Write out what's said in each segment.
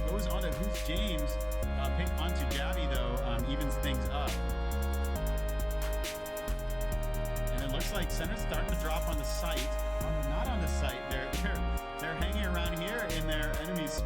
Goes on to Who's James. Pick onto Gabby though, evens things up. And it looks like Center's starting to drop on the site. Not on the site. They're hanging around here in their enemies.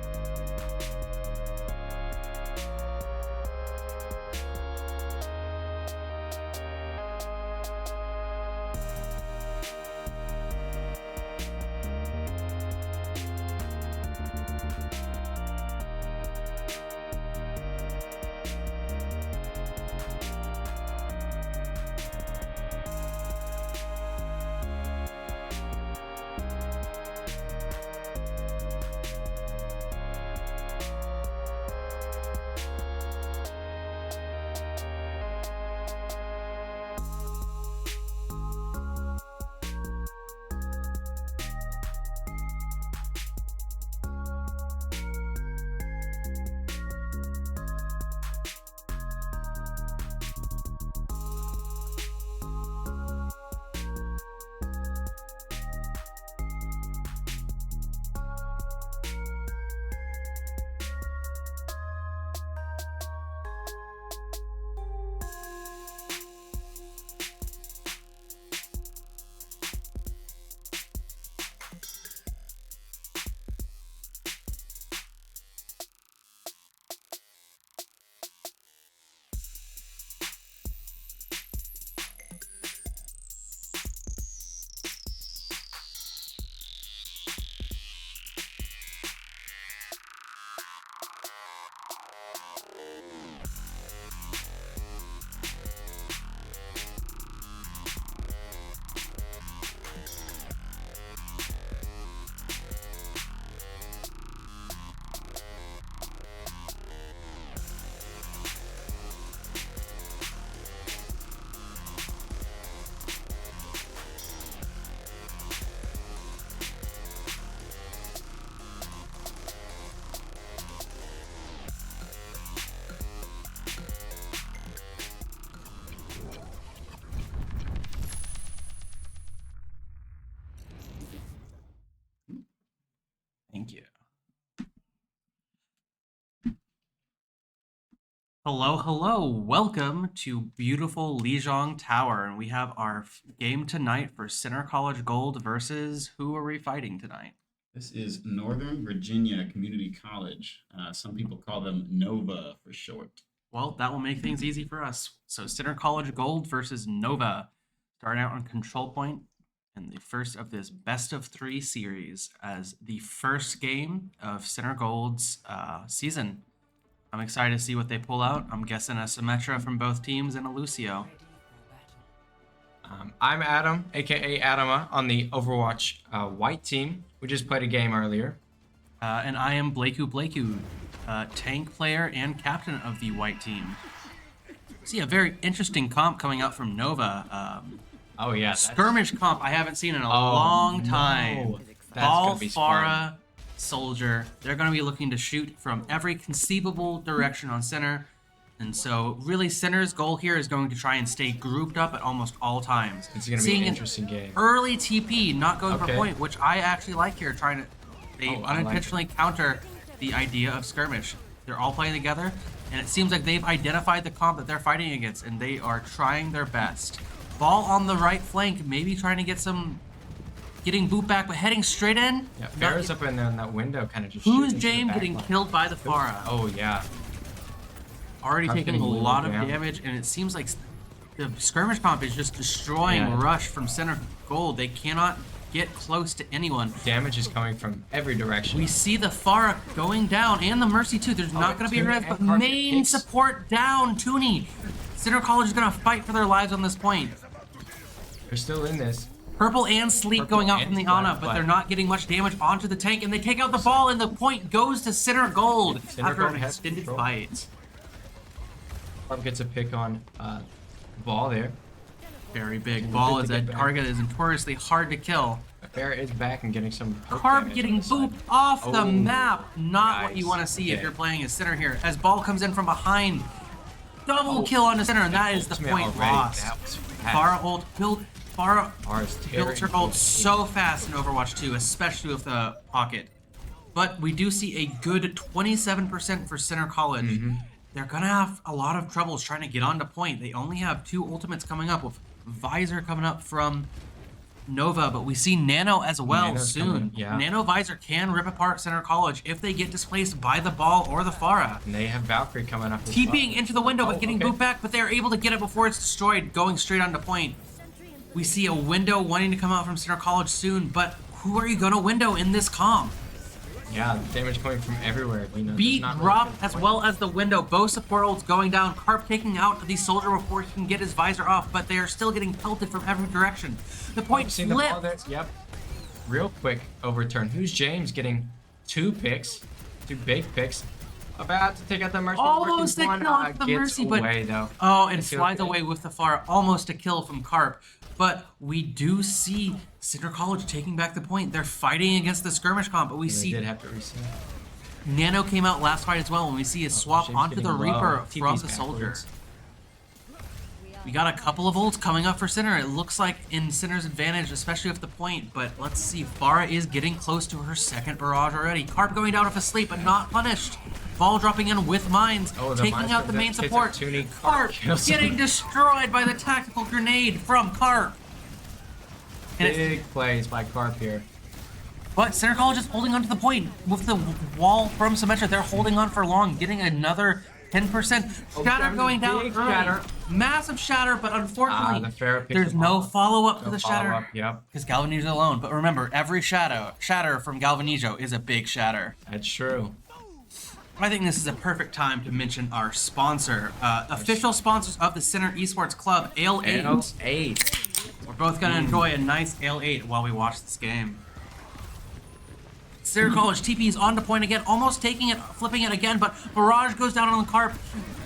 Thank you. Hello. Welcome to beautiful Lijiang Tower, and we have our game tonight for Center College Gold versus who are we fighting tonight? This is Northern Virginia Community College. Some people call them Nova for short. Well, that will make things easy for us. So Center College Gold versus Nova, starting out on control point, and the first of this best of 3 series as the first game of Center Gold's season. I'm excited to see what they pull out. I'm guessing a Symmetra from both teams and a Lucio. I'm Adam, aka Adama, on the Overwatch white team. We just played a game earlier. And I am Blakeu, tank player and captain of the white team. See a very interesting comp coming out from Nova. Oh yeah, skirmish comp I haven't seen in a long time. Ball, Pharah, Soldier. They're going to be looking to shoot from every conceivable direction on center. And so really Center's goal here is going to try and stay grouped up at almost all times. It's going to be an interesting game. Early TP, not going for point, which I actually like here, trying to unintentionally counter the idea of skirmish. They're all playing together, and it seems like they've identified the comp that they're fighting against, and they are trying their best. Ball on the right flank, maybe trying to get some... Getting boot back, but heading straight in. Yeah, Farah's up in there in that window, kind of just. Who's James getting killed by the Pharah? Oh yeah. Already taking a lot of damage, and it seems like the skirmish comp is just destroying Rush from Center Gold. They cannot get close to anyone. Damage is coming from every direction. We see the Pharah going down, and the Mercy too. There's not going to be a rev, but main support down. Tooney. Center College is going to fight for their lives on this point. They're still in this. Purple and Sleek going out from the Ana, but they're not getting much damage onto the tank, and they take out the ball, and the point goes to Center Gold after an extended fight. Barb gets a pick on ball there. Very big. Ball is a target that is notoriously hard to kill. Bear is back and getting some Carb getting booped off the map. Not what you want to see if you're playing as center here. As ball comes in from behind. Double kill on the center, and that is the point lost. Pharah ult build. Pharah Ours built her ult so fast in Overwatch 2, especially with the pocket. But we do see a good 27% for Center College. They're gonna have a lot of troubles trying to get onto point. They only have 2 ultimates coming up, with Visor coming up from Nova, but we see Nano as well Nano's soon. coming, yeah. Nano Visor can rip apart Center College if they get displaced by the ball or the Pharah. And they have Valkyrie coming up. TPing into the window, but getting boot back, but they're able to get it before it's destroyed, going straight onto point. We see a window wanting to come out from Center College soon, but who are you gonna window in this comp? Yeah, damage coming from everywhere. You know, Beat, not drop, really as well as the window. Both support ults going down. Carp taking out the soldier before he can get his visor off, but they are still getting pelted from every direction. The point flipped. Yep. Real quick overturn. Who's James getting 2 picks? 2 big picks. About to take out the Mercy. Almost a kill off the Mercy, but though. Oh, and flies away with the far. Almost a kill from Carp. But we do see Center College taking back the point. They're fighting against the skirmish comp, but we see did have to reset. Nano came out last fight as well, and we see a swap James onto the getting Reaper low. from TP's the Soldier. backwards. We got a couple of ults coming up for Center. It looks like in Center's advantage, especially with the point, but let's see. Pharah is getting close to her second barrage already. Carp going down off a sleep, but not punished. Ball dropping in with mines, taking out the main support. Carp getting destroyed by the tactical grenade from Carp. Big plays by Carp here. But Center College is holding on to the point with the wall from Symmetra. They're holding on for long, getting another 10%. Shatter going down. Shatter. Massive shatter, but unfortunately, the there's no follow-up to the shatter. Yep. Because Galvanizo alone. But remember, every shatter from Galvanizo is a big shatter. That's true. I think this is a perfect time to mention our sponsor. Official sponsors of the Center Esports Club, Ale 8. Ale 8. We're both going to enjoy a nice Ale 8 while we watch this game. Center College TP is on to point again, almost taking it, flipping it again, but Barrage goes down on the Carp.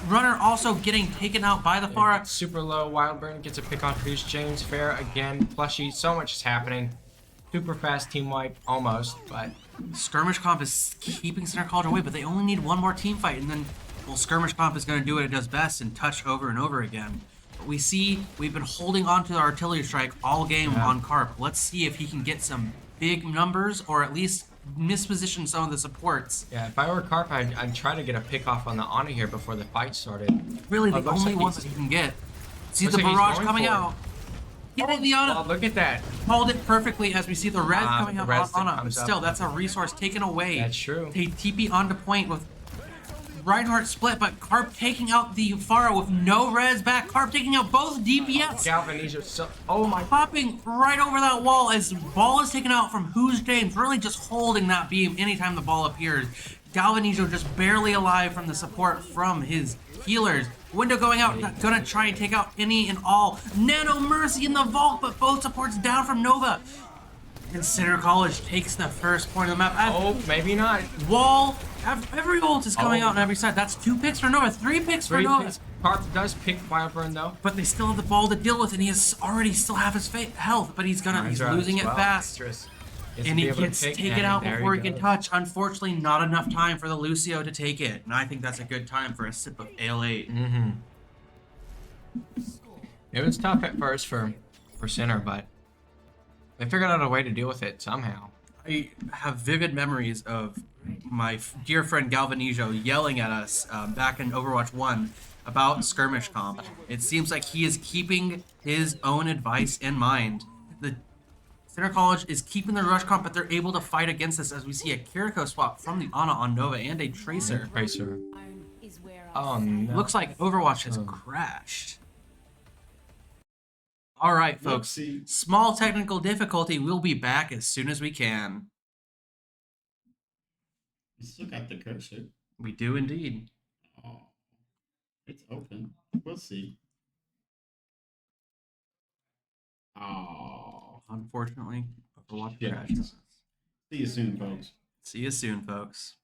Runner also getting taken out by the Pharah. Super low. Wildburn gets a pick on who's James Fair again. Plushy. So much is happening. Super fast team wipe, almost, but Skirmish Comp is keeping Center College away, but they only need one more team fight, and then, well, Skirmish Comp is going to do what it does best and touch over and over again. But we see we've been holding on to the artillery strike all game on Carp. Let's see if he can get some big numbers, or at least misposition some of the supports. Yeah, if I were Carp, I'd try to get a pick off on the Ana here before the fight started. Really, the only one that he can get. See the barrage coming out. Getting the Ana. Oh, look at that. Called it perfectly as we see the res coming up on Ana. comes Still, up. that's a resource taken away. That's true. They TP onto point with Reinhardt split, but Carp taking out the Pharah with no res back. Carp taking out both DPS. Galvanizo, oh my. Popping right over that wall as ball is taken out from Who's James, really just holding that beam anytime the ball appears. Galvanizo just barely alive from the support from his healers. Window going out, gonna try and take out any and all. Nano Mercy in the vault, but both supports down from Nova. And Center College takes the first point of the map. Oh, maybe not. Wall, every ult is coming out on every side. That's 2 picks for Nova, 3 picks for Nova. Carp does pick Wildburn though. But they still have the ball to deal with, and he has already still have his health, but he's losing it fast. And he gets to take it out before he can touch. Unfortunately, not enough time for the Lucio to take it. And I think that's a good time for a sip of Ale 8. It was tough at first for Center, but they figured out a way to deal with it somehow. I have vivid memories of my dear friend Galvanizo yelling at us back in Overwatch 1 about skirmish comp. It seems like he is keeping his own advice in mind. The Center College is keeping the rush comp, but they're able to fight against this as we see a Kiriko swap from the Ana on Nova and a Tracer. Oh no. Looks like Overwatch has crashed. Alright, folks. Small technical difficulty. We'll be back as soon as we can. You still got the cursor. We do indeed. Oh, it's open. We'll see. Oh. Unfortunately, Overwatch Yeah. crashed. See you soon, folks. See you soon, folks.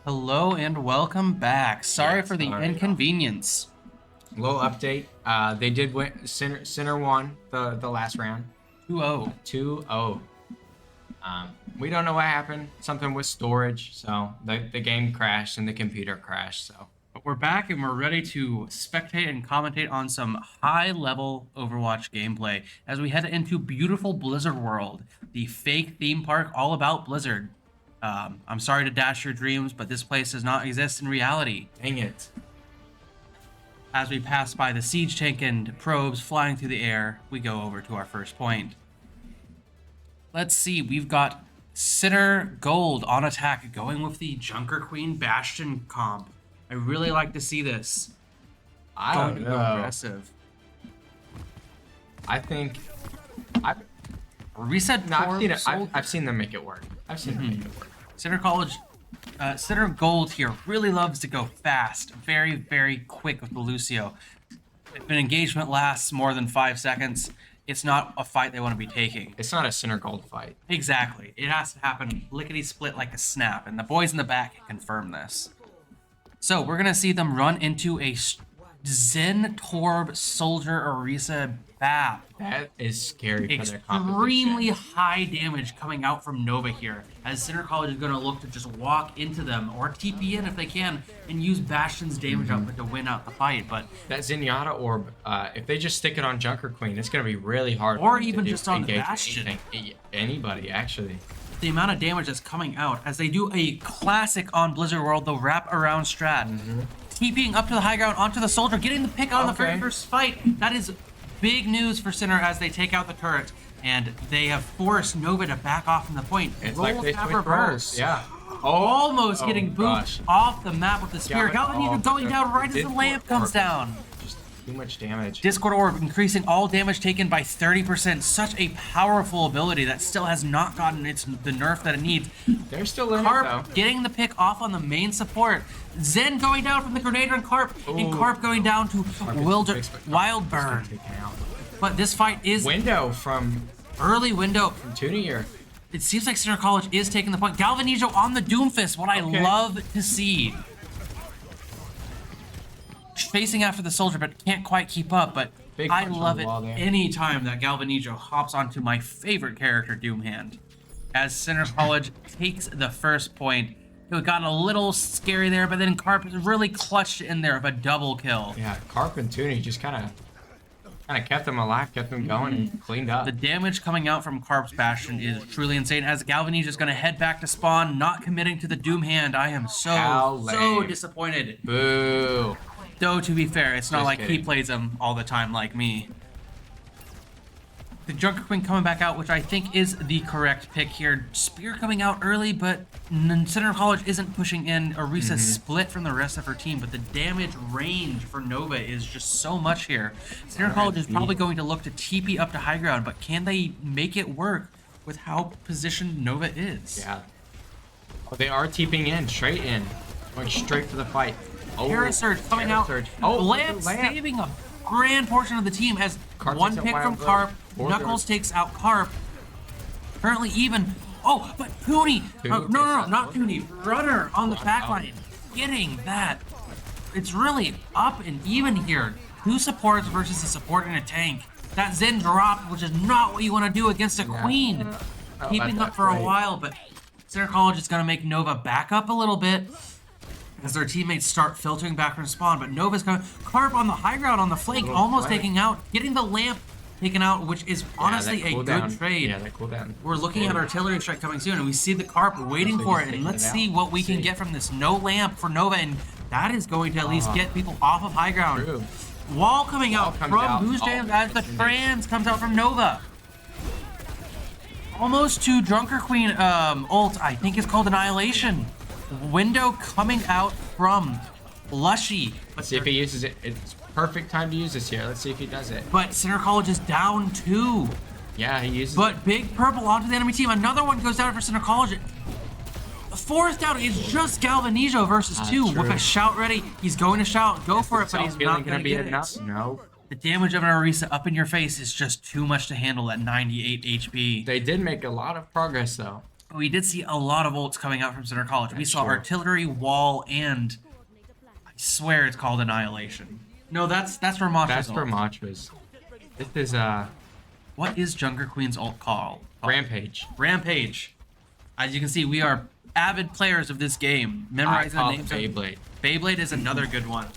Hello and welcome back. Sorry for the sorry. inconvenience. Little update. They did win. Center won the last round. 2-0. 2-0. We don't know what happened. Something with storage. So the game crashed and the computer crashed. So. But we're back and we're ready to spectate and commentate on some high-level Overwatch gameplay as we head into beautiful Blizzard World, the fake theme park all about Blizzard. I'm sorry to dash your dreams, but this place does not exist in reality. Dang it. As we pass by the siege tank and probes flying through the air, we go over to our first point. Let's see, we've got Center Gold on attack, going with the Junker Queen Bastion comp. I really like to see this. I don't know. Aggressive. I think Reset. No, I've seen them make it work. I've seen them make it work. Center Gold here really loves to go fast, very, very quick with the Lucio. If an engagement lasts more than 5 seconds, it's not a fight they want to be taking. It's not a Center Gold fight. Exactly. It has to happen lickety-split like a snap, and the boys in the back can confirm this. So we're going to see them run into a Zen Torb Soldier Orisa BAP. That is scary for their Extremely competition. high damage coming out from Nova here, as Center College is going to look to just walk into them or TP in if they can and use Bastion's damage output to win out the fight. But that Zenyatta orb, if they just stick it on Junker Queen, it's going to be really hard. Or for them even to just on engage Bastion. Anybody, actually. the amount of damage that's coming out as they do a classic on Blizzard World, the wrap around strat. TPing up to the high ground onto the soldier, getting the pick on the very first fight. That is big news for Sinner as they take out the turret. And they have forced Nova to back off from the point. It's Roll like they tap switch reverse. roles. Yeah. Almost getting booped off the map with the spear. Galvanese going down right as the lamp comes down. Just too much damage. Discord Orb increasing all damage taken by 30%. Such a powerful ability that still has not gotten the nerf that it needs. They're still in it, Carp though. getting the pick off on the main support. Zen going down from the Grenadier and Carp. And Carp going down to Wild Burn. But this fight is Window from early window. Tuna here. It seems like Center College is taking the point. Galvanizo on the Doomfist, what I love to see. Chasing after the soldier, but can't quite keep up. But Big I punch on love the it wall there. anytime that Galvanizo hops onto my favorite character, Doomhand. As Center College takes the first point. It got a little scary there, but then Carp really clutched in there of a double kill. Yeah, Carp and Tuna just kind of kept them alive, kept them going, and cleaned up. The damage coming out from Carp's Bastion is truly insane, as Galvanese is going to head back to spawn, not committing to the Doom Hand. I am so disappointed. Boo. Though, to be fair, it's not Just like he kidding. plays them all the time like me. The Junker Queen coming back out, which I think is the correct pick here. Spear coming out early, but Center College isn't pushing in. Orisa split from the rest of her team, but the damage range for Nova is just so much here. Center College is probably going to look to TP up to high ground, but can they make it work with how positioned Nova is? Yeah. Oh, they are TPing in, straight in. Going straight for the fight. Oh, Parasurge coming out. Parasurge. Lance saving a grand portion of the team as Carp one takes out pick from Wild Carp. Bird. Knuckles takes out Carp. Currently even. Oh, but Tooney. No, not Tooney. Runner on the back line. Getting that. It's really up and even here. Two supports versus a support and a tank. That Zen dropped, which is not what you want to do against a queen. Keeping up for a while, but Center College is going to make Nova back up a little bit as their teammates start filtering back from spawn. But Nova's going. Carp on the high ground on the flank, almost taking out, getting the lamp taken out, which is honestly a good trade. Yeah, that cooldown. We're looking at artillery strike coming soon, and we see the Carp waiting for it. And let's see what we can get from this no lamp for Nova, and that is going to at least get people off of high ground. True. Wall coming out from Goose Jam as the trans comes out from Nova. Almost to Drunker Queen ult, I think it's called Annihilation. Window coming out from Lushy. Let's see if he uses it. It's perfect time to use this here. Let's see if he does it. But Center College is down 2. Yeah, he uses But Big Purple onto the enemy team. Another one goes down for Center College. The fourth down is just Galvanizo versus 2 with a shout ready. He's going to shout. Go for it, but he's not going to be get enough. it. No. The damage of an Orisa up in your face is just too much to handle at 98 HP. They did make a lot of progress, though. We did see a lot of ults coming out from Center College. We That's saw true. artillery, wall, and I swear it's called Annihilation. No, that's Ramasha's That's ult. for Machas. This is What is Junker Queen's ult called? Rampage. Rampage. As you can see, we are avid players of this game. I Memorizing the call names. Beyblade. Beyblade is another good one.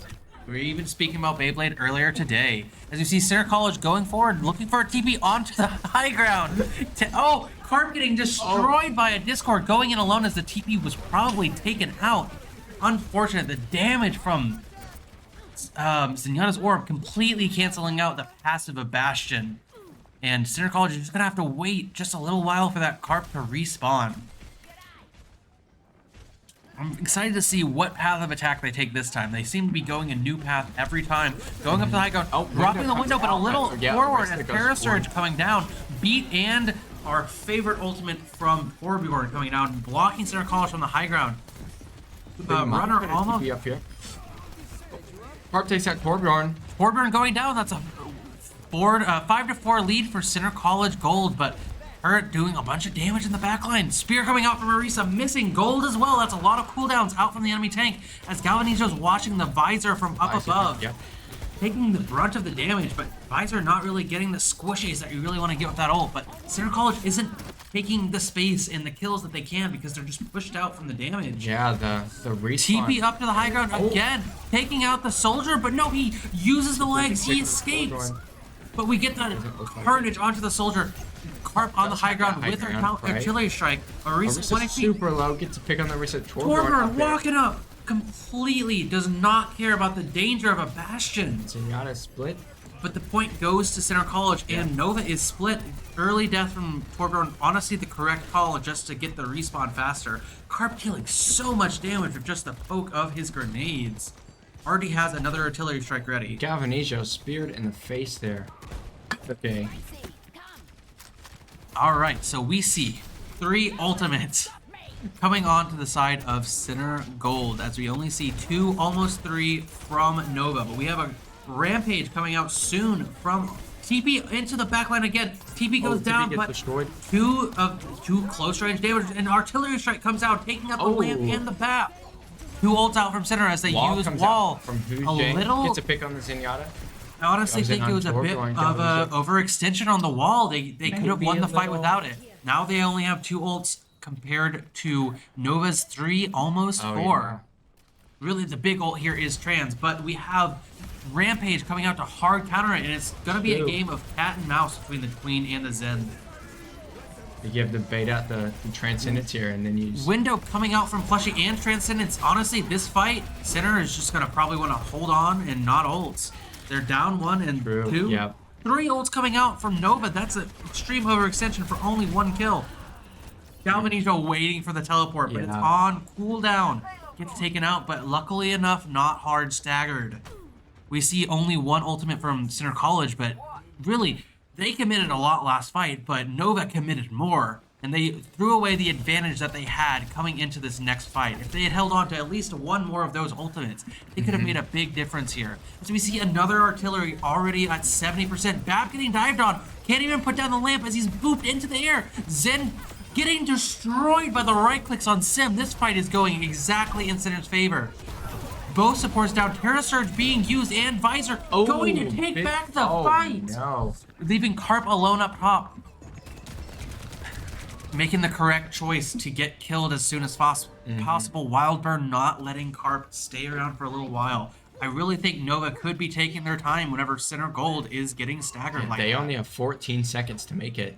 We were even speaking about Beyblade earlier today. As you see, Center College going forward, looking for a TP onto the high ground. Oh, Carp getting destroyed by a Discord, going in alone as the TP was probably taken out. Unfortunate. The damage from Zenyatta's orb completely canceling out the passive of Bastion. And Center College is just going to have to wait just a little while for that Carp to respawn. I'm excited to see what path of attack they take this time. They seem to be going a new path every time. Going up to the high ground, dropping the window, but a little forward as Parasurge coming down. Beat and our favorite ultimate from Torbjorn coming down, blocking Center College from the high ground. Runner almost. Up here. Carp takes out Torbjorn. Torbjorn going down. That's a 5-4 lead for Center College Gold, but Turret doing a bunch of damage in the backline. Spear coming out from Orisa, missing gold as well. That's a lot of cooldowns out from the enemy tank as Galvanizo's watching the Visor from up above. Yep. Taking the brunt of the damage, but Visor not really getting the squishies that you really want to get with that ult. But Center College isn't taking the space and the kills that they can because they're just pushed out from the damage. Yeah, the respawn. TP up to the high ground again, taking out the soldier, but no, he uses the legs, he escapes. But we get the carnage onto the soldier. Carp on the high ground with her artillery strike. Orisa super low, gets a pick on the Orisa. Torbjorn walking up, completely does not care about the danger of a Bastion. Zenyatta split. But the point goes to Center College, and Nova is split. Early death from Torbjorn, honestly the correct call just to get the respawn faster. Carp killing so much damage with just the poke of his grenades. Already has another artillery strike ready. Galvanizo speared in the face there. Okay. Alright, so we see 3 ultimates coming on to the side of Center Gold, as we only see 2, almost 3 from Nova. But we have a Rampage coming out soon from TP into the backline again. TP goes down, but destroyed. 2 close range damage, and artillery strike comes out, taking out the lamp and the bat. 2 ults out from Center as they use wall. From who? A little. Gets a pick on the Zenyatta. I honestly think it was a bit of a overextension on the wall. They could have won the fight without it. Now they only have 2 ults compared to Nova's 3, almost 4. Yeah. Really, the big ult here is Trans, but we have Rampage coming out to hard counter it, and it's going to be a game of cat and mouse between the Queen and the Zen. You have to bait out the Transcendence here, and then you just... Window coming out from Plushy and Transcendence. Honestly, this fight, Center is just going to probably want to hold on and not ults. They're down 1 and 2. Yep. 3 ults coming out from Nova. That's an extreme overextension for only 1 kill. Galvanizo waiting for the teleport, but it's on cooldown. Gets taken out, but luckily enough, not hard staggered. We see only 1 ultimate from Center College, but really, they committed a lot last fight, but Nova committed more. And they threw away the advantage that they had coming into this next fight. If they had held on to at least 1 more of those ultimates, they could have made a big difference here. So we see another artillery already at 70%. Bab getting dived on. Can't even put down the lamp as he's booped into the air. Zen getting destroyed by the right clicks on Sim. This fight is going exactly in Center's favor. Both supports down. Terra Surge being used and Visor going to take back the fight. No. Leaving Carp alone up top. Making the correct choice to get killed as soon as possible. Wildburn not letting Carp stay around for a little while. I really think Nova could be taking their time whenever Center Gold is getting staggered like that. They only have 14 seconds to make it.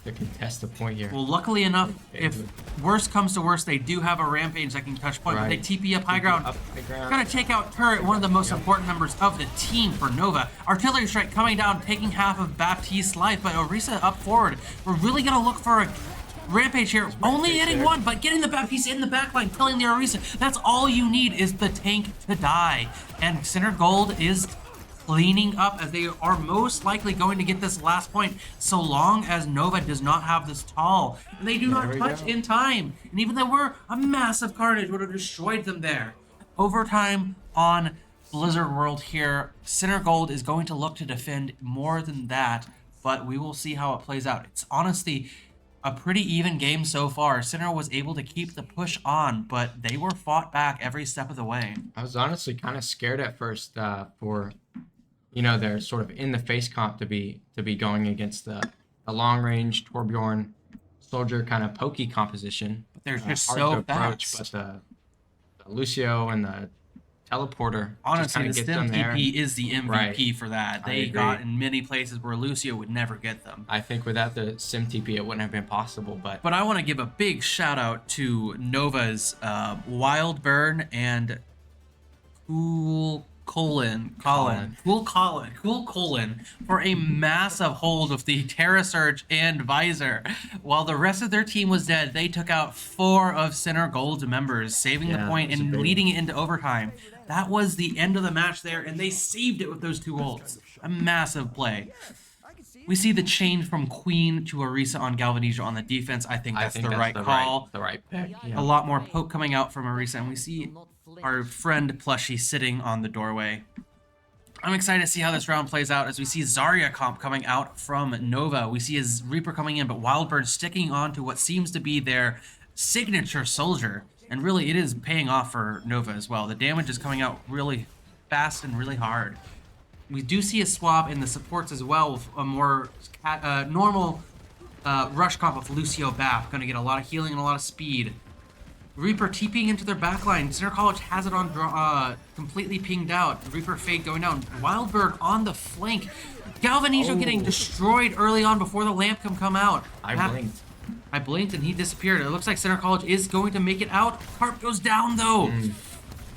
To contest the point here. Well, luckily enough, if worst comes to worst, they do have a Rampage that can touch point. But they TP up high ground. Gonna take out Turret, one of the most important members of the team for Nova. Artillery strike coming down, taking half of Baptiste's life, but Orisa up forward. We're really gonna look for a Rampage here. Only hitting 1, but getting the Baptiste in the backline, killing the Orisa. That's all you need is the tank to die. And Center Gold is cleaning up as they are most likely going to get this last point so long as Nova does not have this tall. And they do not touch in time. And even though we're a massive carnage would have destroyed them there. Overtime on Blizzard World here. Center Gold is going to look to defend more than that, but we will see how it plays out. It's honestly a pretty even game so far. Center was able to keep the push on, but they were fought back every step of the way. I was honestly kind of scared at first for, you know, their sort of in the face comp to be going against the long range Torbjorn soldier kind of pokey composition. But they're just hard so to approach, fast. but the Lucio and the teleporter Honestly, the just kind Stim of get them there. TP is the MVP Right. for that. I They agree. got in many places where Lucio would never get them. I think without the Sim TP, it wouldn't have been possible. But I want to give a big shout out to Nova's Wild Burn and Cool Colin for a massive hold of the Terra Surge and Visor. While the rest of their team was dead, they took out 4 of Center Gold's members, saving the point that was a and big leading it into overtime. That was the end of the match there, and they saved it with those 2 ults. A massive play. We see the change from Queen to Orisa on Galvanizo on the defense. I think that's the right call. The right pick. Yeah. A lot more poke coming out from Orisa, and we see our friend Plushie sitting on the doorway. I'm excited to see how this round plays out as we see Zarya comp coming out from Nova. We see his Reaper coming in, but Wildbird sticking on to what seems to be their signature soldier. And really, it is paying off for Nova as well. The damage is coming out really fast and really hard. We do see a swap in the supports as well with a more normal rush comp of Lucio Bath. Going to get a lot of healing and a lot of speed. Reaper TPing into their backline. Center College has it on completely pinged out. Reaper Fade going down. Wildberg on the flank. Galvanizo getting destroyed early on before the lamp can come out. I blinked and he disappeared. It looks like Center College is going to make it out. Harp goes down though.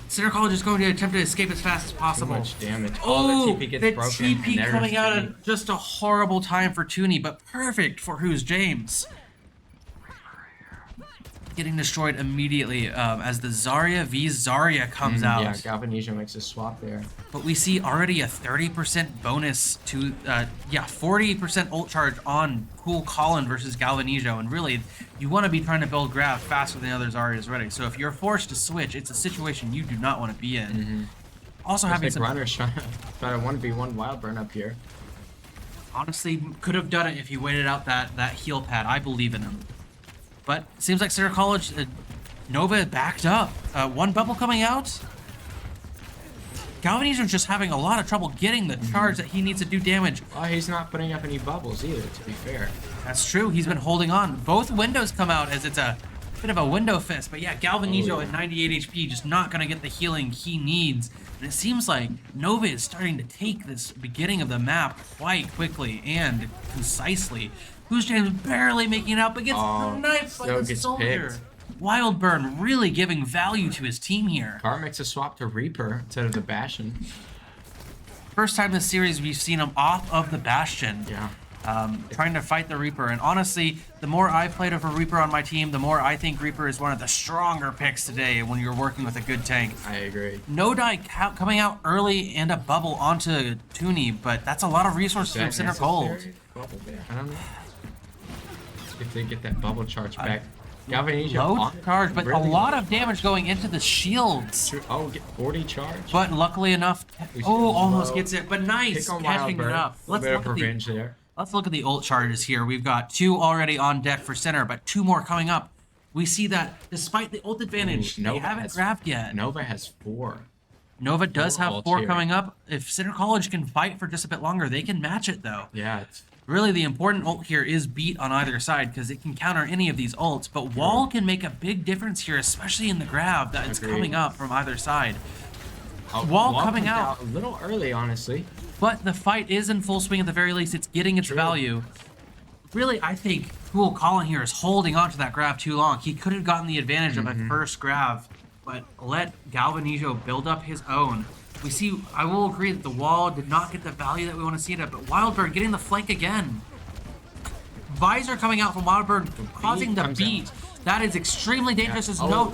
Center College is going to attempt to escape as fast as possible. Too much damage. Oh, the TP gets the broken. TP coming out at just a horrible time for Tooney, but perfect for Who's James. Getting destroyed immediately as the Zarya v Zarya comes out. Yeah, Galvanizo makes a swap there. But we see already a 30% bonus to, 40% ult charge on Cool Colin versus Galvanizo. And really, you want to be trying to build grab faster than the other Zarya's ready. So if you're forced to switch, it's a situation you do not want to be in. Also having some runners trying to 1v1 wild burn up here. Honestly, could have done it if he waited out that heal pad. I believe in him. But it seems like Center College, Nova backed up. One bubble coming out. Galvanizo's just having a lot of trouble getting the charge that he needs to do damage. Well, he's not putting up any bubbles either, to be fair. That's true. He's been holding on. Both windows come out as it's a bit of a window fist. But yeah, Galvanizo at 98 HP just not going to get the healing he needs. And it seems like Nova is starting to take this beginning of the map quite quickly and concisely. Who's James barely making it out, but gets knifed by the soldier. Wild Burn really giving value to his team here. Car makes a swap to Reaper instead of the Bastion. First time this series we've seen him off of the Bastion. Yeah. Trying to fight the Reaper. And honestly, the more I've played of a Reaper on my team, the more I think Reaper is one of the stronger picks today when you're working with a good tank. I agree. No die coming out early and a bubble onto Tooney, but that's a lot of resources from Center Gold. I don't know if they get that bubble charge back. Galvanizo Low charge, but a lot of damage going into the shields. Oh, get 40 charge. But luckily enough, almost gets it. But nice catching it up. Let's look at the ult charges here. We've got 2 already on deck for Center, but 2 more coming up. We see that despite the ult advantage, they haven't grabbed yet. Nova has 4. Nova does have 4 coming up. If Center College can fight for just a bit longer, they can match it though. Yeah, it's really the important ult here is beat on either side because it can counter any of these ults, but Wall can make a big difference here, especially in the grab that is coming up from either side. Wall coming out a little early, honestly. But the fight is in full swing at the very least. It's getting its value. Really, I think Cool Colin here is holding on to that grab too long. He could have gotten the advantage of a first grab, but let Galvanizo build up his own. We see, I will agree that the wall did not get the value that we want to see it at, but Wildbird getting the flank again. Visor coming out from Wildbird, causing the beat. That is extremely dangerous as but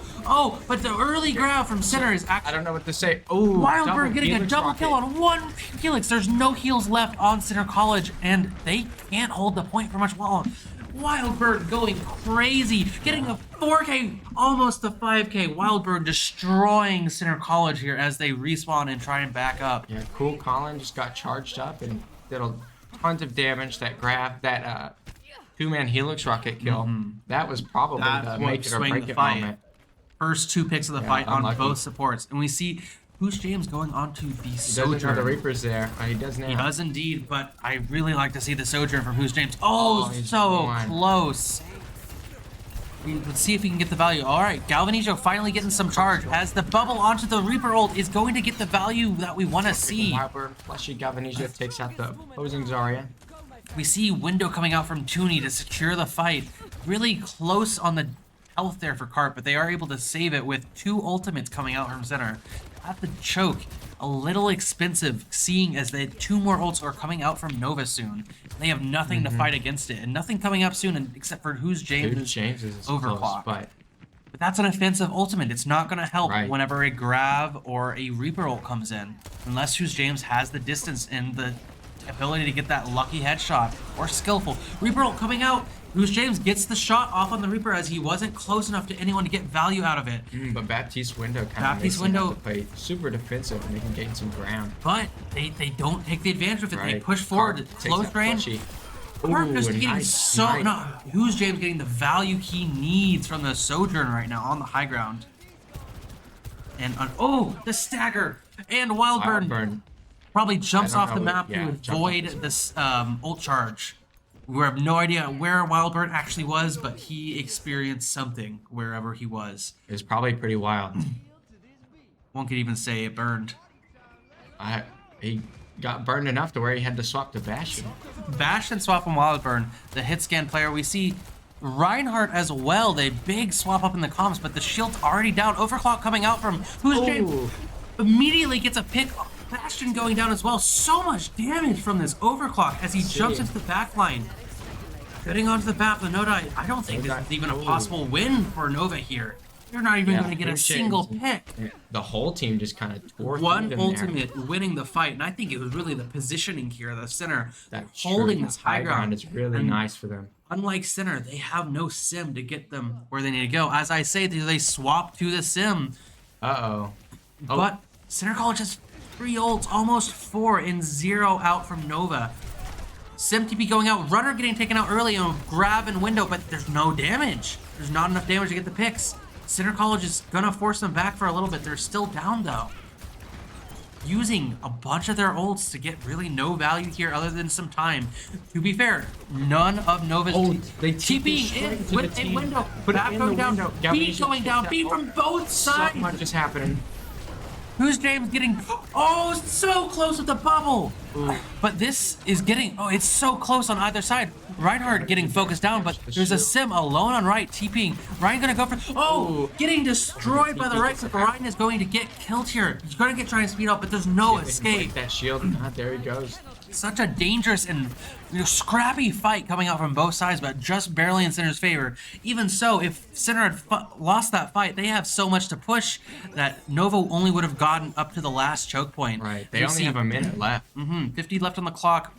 the early grab from Center is actually... I don't know what to say. Oh, Wildbird getting a double kill on 1 Helix. There's no heals left on Center College, and they can't hold the point for much long. Wildbird going crazy, getting a 4K, almost a 5K. Wildbird destroying Center College here as they respawn and try and back up. Yeah, Cool Colin just got charged up and did tons of damage. That grab, that 2-man Helix rocket kill. That was probably That's the what make it or swing break the it fight. moment. First 2 picks of the Yeah, fight on unlucky. both supports. And we see Who's James going on to the He doesn't know the Sojourn. Reaper's there. Oh, he does now. He does indeed, but I really like to see the Sojourn from Who's James. Oh, he's so one. close. Let's see if he can get the value. All right, Galvanizo finally getting some charge as the bubble onto the Reaper ult is going to get the value that we want to see. Wildbird, Fleshy Galvanizo takes out the opposing Zarya. We see Window coming out from Tooney to secure the fight. Really close on the health there for Carp, but they are able to save it with 2 ultimates coming out from center. At the choke, a little expensive, seeing as the 2 more ults are coming out from Nova soon. They have nothing to fight against it, and nothing coming up soon except for Who's James' is overclock. Close, But that's an offensive ultimate. It's not going to help Right. whenever a grab or a Reaper ult comes in. Unless Who's James has the distance and the ability to get that lucky headshot or skillful. Reaper ult coming out. Who's James gets the shot off on the Reaper as he wasn't close enough to anyone to get value out of it. But Baptiste Window kind of Baptiste makes him have Window- to play super defensive and they can gain some ground. But they don't take the advantage of it. They Right. push forward. Carp takes Close out range. Fleshy. Carp Ooh, just a getting nice so snipe. no. Who's James getting the value he needs from the Sojourn right now on the high ground. And oh, the stagger and Wildburn Wildburn. probably jumps I don't off the know, map yeah, to jump avoid off this ult charge. We have no idea where Wildburn actually was, but he experienced something wherever he was. It was probably pretty wild. One could even say it burned. He got burned enough to where he had to swap to Bastion. Bastion swap from Wildburn, the hit scan player. We see Reinhardt as well. They big swap up in the comms, but the shield's already down. Overclock coming out from Who's James. Immediately gets a pick. Bastion going down as well. So much damage from this overclock as he jumps into the back line. Getting onto the map, the Nodai. I don't think this is even a possible win for Nova here. They're not even going to get a Who's single James. pick. The whole team just kind of tore One through them ultimate winning the fight, and I think it was really the positioning here, the center, there. That's holding true. this high ground. is really And nice for them. Unlike center, they have no sim to get them where they need to go. As I say, they swap to the sim, Uh-oh. but Center College has 3 ults, almost 4, and 0 out from Nova. Sim TP going out, Runner getting taken out early, and grab and window, but there's no damage. There's not enough damage to get the picks. Center College is gonna force them back for a little bit. They're still down though. Using a bunch of their ults to get really no value here other than some time. To be fair, none of Nova's they TP straight in to the with a team. window. Put it Back in going the down. window. B Galvanizo going down. takes B that from both sides. So much is happening. Who's James getting? Oh, so close with the bubble. But this is getting. Oh, it's so close on either side. Reinhardt getting focused down, but there's a sim alone on right, TPing. Ryan gonna go for. Oh, getting destroyed by the right click. Ryan is going to get killed here. He's gonna get trying to speed up, but there's no escape. That shield. There he goes. Such a dangerous and scrappy fight coming out from both sides, but just barely in Center's favor. Even so, if Center had lost that fight, they have so much to push that Nova only would have gotten up to the last choke point. Right. They You only see- have a minute left. 50 left on the clock.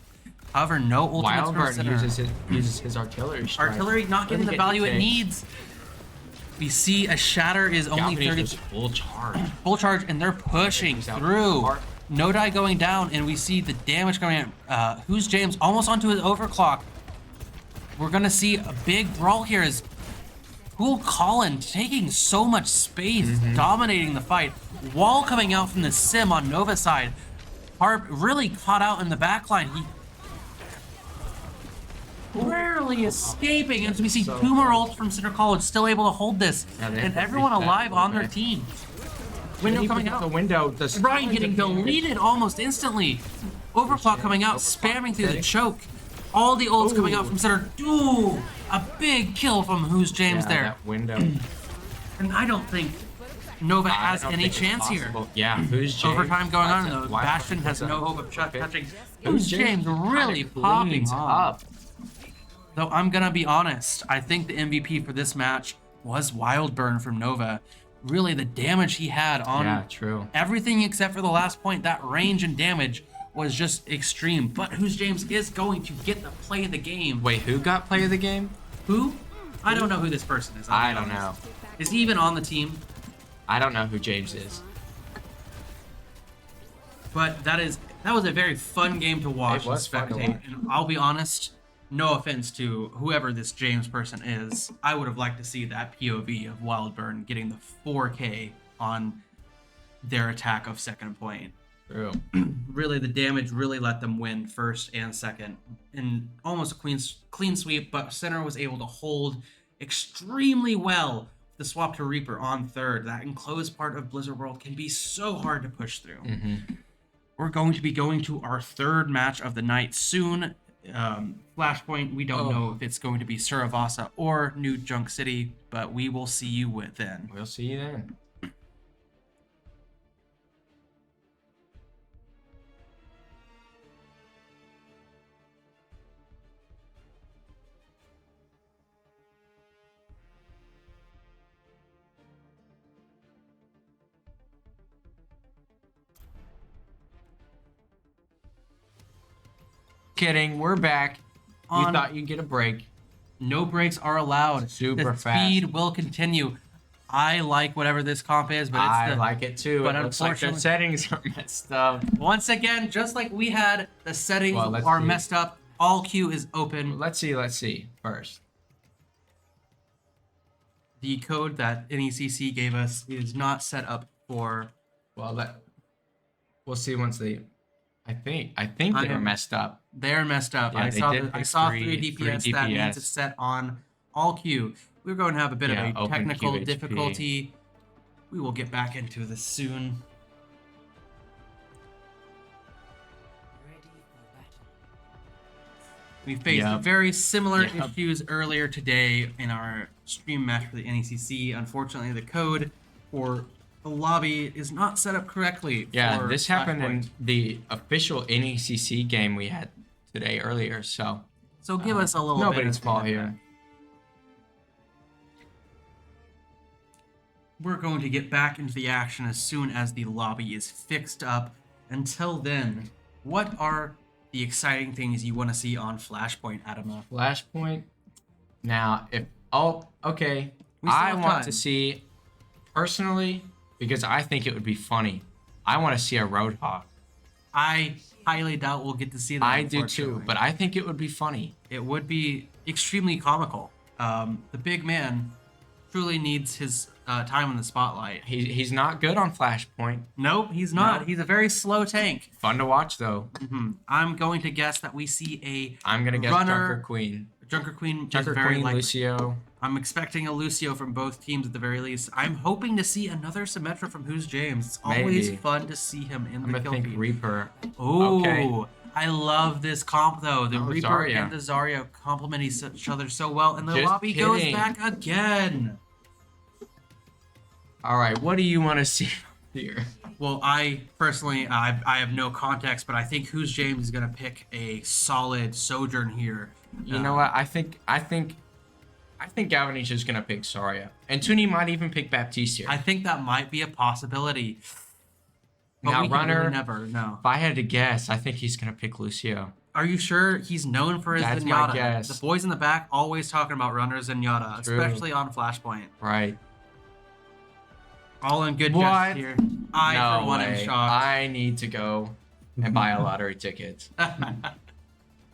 However, no ultimates from Wildbird Center. uses his artillery strike. Artillery not getting the Doesn't get value it any needs. We see a shatter is only 30 Galvanizo's full charge. full charge, and they're pushing He's out through. hard. No die going down, and we see the damage coming in. Who's James almost onto his overclock. We're gonna see a big brawl here as Cool Colin taking so much space, dominating the fight. Wall coming out from the sim on Nova side. Harp really caught out in the backline. He rarely escaping, as we see So 2 more ults from Center College, still able to hold this, Yeah, they have and to everyone beat that alive a little on their bit. team. When Window he coming put out. the window. Brian getting deleted almost instantly. Overclock coming out, spamming through the choke. All the ults coming out from center. Ooh, a big kill from Who's James there. That window. And I don't think Nova has I don't any think it's chance here. possible. Yeah, Who's James? Overtime going on, though. Why- Bastion has what's no up? hope of touching. Who's Who's James really kinda popping cleans up. Though I'm gonna be honest, I think the MVP for this match was Wildburn from Nova. Really, the damage he had on Yeah, true. everything except for the last point, that range and damage was just extreme. But Who's James is going to get the play of the game. Wait, who got play of the game? Who? I don't know who this person is. I don't know. Is he even on the team? I don't know who James is. But that was a very fun game to watch It and was fun to spectate. watch. And I'll be honest, no offense to whoever this James person is, I would have liked to see that POV of Wildburn getting the 4K on their attack of second point. True. Really, the damage really let them win first and second in almost a clean sweep, but Center was able to hold extremely well. The swap to Reaper on third. That enclosed part of Blizzard World can be so hard to push through. We're going to be going to our third match of the night soon. Flashpoint, we don't know if it's going to be Suravasa or New Junk City, but we will see you then. We'll see you then. Kidding, we're back. You thought you'd get a break. No breaks are allowed. Super the fast. speed will continue. I like whatever this comp is, but I like it too. But it looks like the settings are messed up. Once again, just like we had, the settings are messed up. All queue is open. Let's see first. The code that NECC gave us is not set up for. Well, we'll see once they. I think they were messed up. They're messed up. Yeah, I saw 3 DPS. That means it's set on all queue. We're going to have a bit of a technical QHP. difficulty. We will get back into this soon. We faced very similar issues earlier today in our stream match for the NECC. Unfortunately, the code for the lobby is not set up correctly. Yeah, this happened in the official NECC game we had today earlier. So give us a little bit. Nobody's fault here. We're going to get back into the action as soon as the lobby is fixed up. Until then, what are the exciting things you want to see on Flashpoint, Adama? Flashpoint. Now, I want to see, personally, because I think it would be funny, I want to see a Roadhog. I highly doubt we'll get to see that. I do too, but I think it would be funny. It would be extremely comical. The big man truly needs his time in the spotlight. He's not good on Flashpoint. Nope, he's not. No. He's a very slow tank. Fun to watch, though. I'm going to guess that we see a I'm going to guess Junker Queen. Junker Queen, Lucio. I'm expecting a Lucio from both teams at the very least. I'm hoping to see another Symmetra from Who's James. It's always fun to see him in the kill feed. Reaper. Oh, okay. I love this comp though. The Reaper Zarya. and the Zarya complement each other so well, and the lobby goes back again. All right, what do you want to see here? Well, I personally, I have no context, but I think Who's James is gonna pick a solid Sojourn here. You know what? I think Galvanish is gonna pick Zarya, and Tuni might even pick Baptiste here. I think that might be a possibility. But now, we Runner, really never know. If I had to guess, I think he's gonna pick Lucio. Are you sure? He's known for his That's Zenyatta. my guess. The boys in the back always talking about Runner Zenyatta, especially on Flashpoint. Right. All in good jest here. I, for one, am shocked. I need to go and buy a lottery ticket.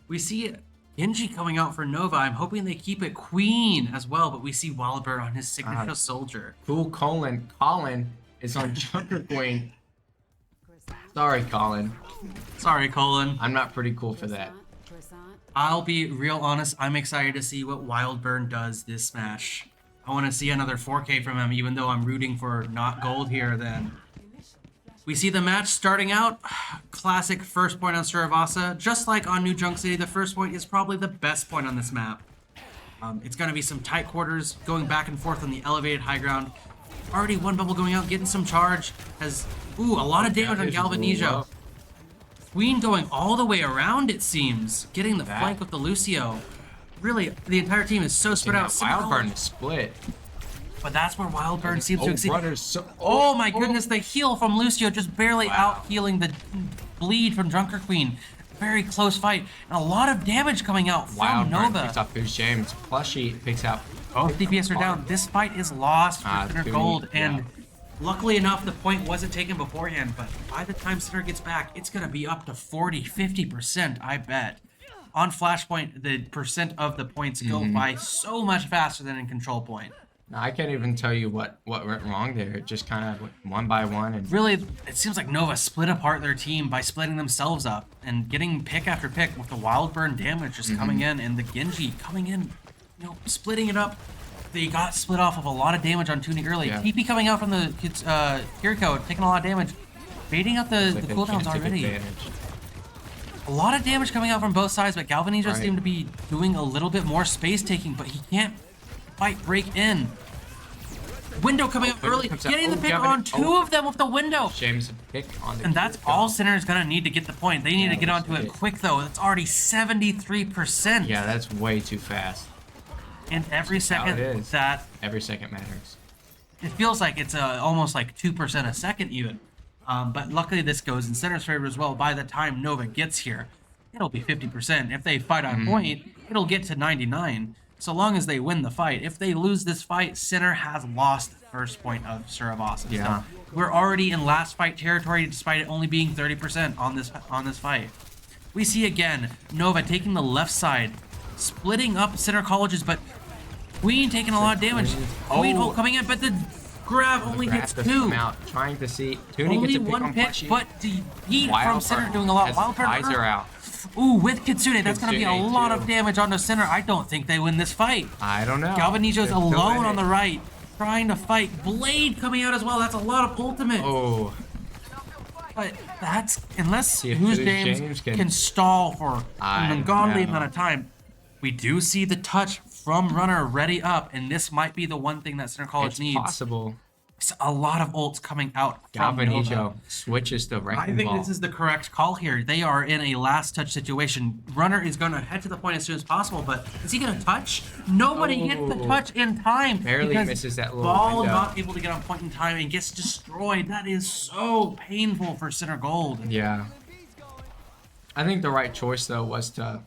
We see Genji coming out for Nova. I'm hoping they keep it Queen as well, but we see Wildbird on his signature soldier. Cool, Colin. Colin is on Junker Queen. Sorry, Colin. Sorry, Colin. I'm not pretty cool for that. I'll be real honest. I'm excited to see what Wildburn does this smash. I want to see another 4K from him, even though I'm rooting for not gold here then. We see the match starting out. Classic first point on Suravasa. Just like on New Junk City, the first point is probably the best point on this map. It's going to be some tight quarters, going back and forth on the elevated high ground. Already one bubble going out, getting some charge. Has, a lot of damage on Galvanijo. Queen going all the way around, it seems. Getting the flank with the Lucio. Really, the entire team is so spread out. Wildburn is split. But that's where Wildburn seems to exceed. Oh my goodness, the heal from Lucio just barely out healing the bleed from Junker Queen. Very close fight. And a lot of damage coming out from Nova. Picks up Who's James. Plushie picks out. Both DPS are down. This fight is lost for Center Gold. And luckily enough, the point wasn't taken beforehand. But by the time Center gets back, it's going to be up to 40, 50%, I bet. on Flashpoint, the percent of the points go by so much faster than in Control Point. I can't even tell you what went wrong there. It just kind of went one by one. And really, it seems like Nova split apart their team by splitting themselves up and getting pick after pick with the wild burn damage just coming in and the Genji coming in, you know, splitting it up. They got split off of a lot of damage on Toonie early. TP coming out from the Kiriko, taking a lot of damage, baiting out the cooldowns already. A lot of damage coming out from both sides, but Galvanizo seemed to be doing a little bit more space taking, but he can't quite break in. Window coming up early, getting the pick on two of them with the window. James pick on the and that's all Sinner is gonna need to get the point. They need to get onto it quick though. It's already 73%. Yeah, that's way too fast. And every second every second matters. It feels like it's almost like 2% a second even. But luckily this goes in Sinner's favor as well. By the time Nova gets here, it'll be 50%. If they fight on point, it'll get to 99. So long as they win the fight. If they lose this fight, Sinner has lost the first point of Sarabossa. Yeah. So we're already in last fight territory despite it only being 30% on this fight. We see again Nova taking the left side, splitting up Sinner colleges, but Queen taking a lot of damage. Queen ult coming in, but the grab only hits two. Trying to see Toonie only gets a pick one on pick, Punchy. but the heat from Sinner doing a lot. Wild Visor out. Ooh, with Kitsune, that's going to be a lot of damage onto Sinner. I don't think they win this fight. I don't know. Galvanizo's alone on the right, trying to fight. Blade coming out as well. That's a lot of ultimate. Oh. But that's, unless Who's James can stall for an ungodly amount of time, we do see the touch from Runner ready up, and this might be the one thing that Sinner College needs. It's possible. It's a lot of ults coming out from Galvanizo switches the wrecking I think ball. this is the correct call here. They are in a last touch situation. Runner is going to head to the point as soon as possible, but is he going to touch? Nobody hits the touch in time. Barely misses that little Ball window. not able to get on point in time and gets destroyed. That is so painful for Sinner Gold. Yeah. I think the right choice though was to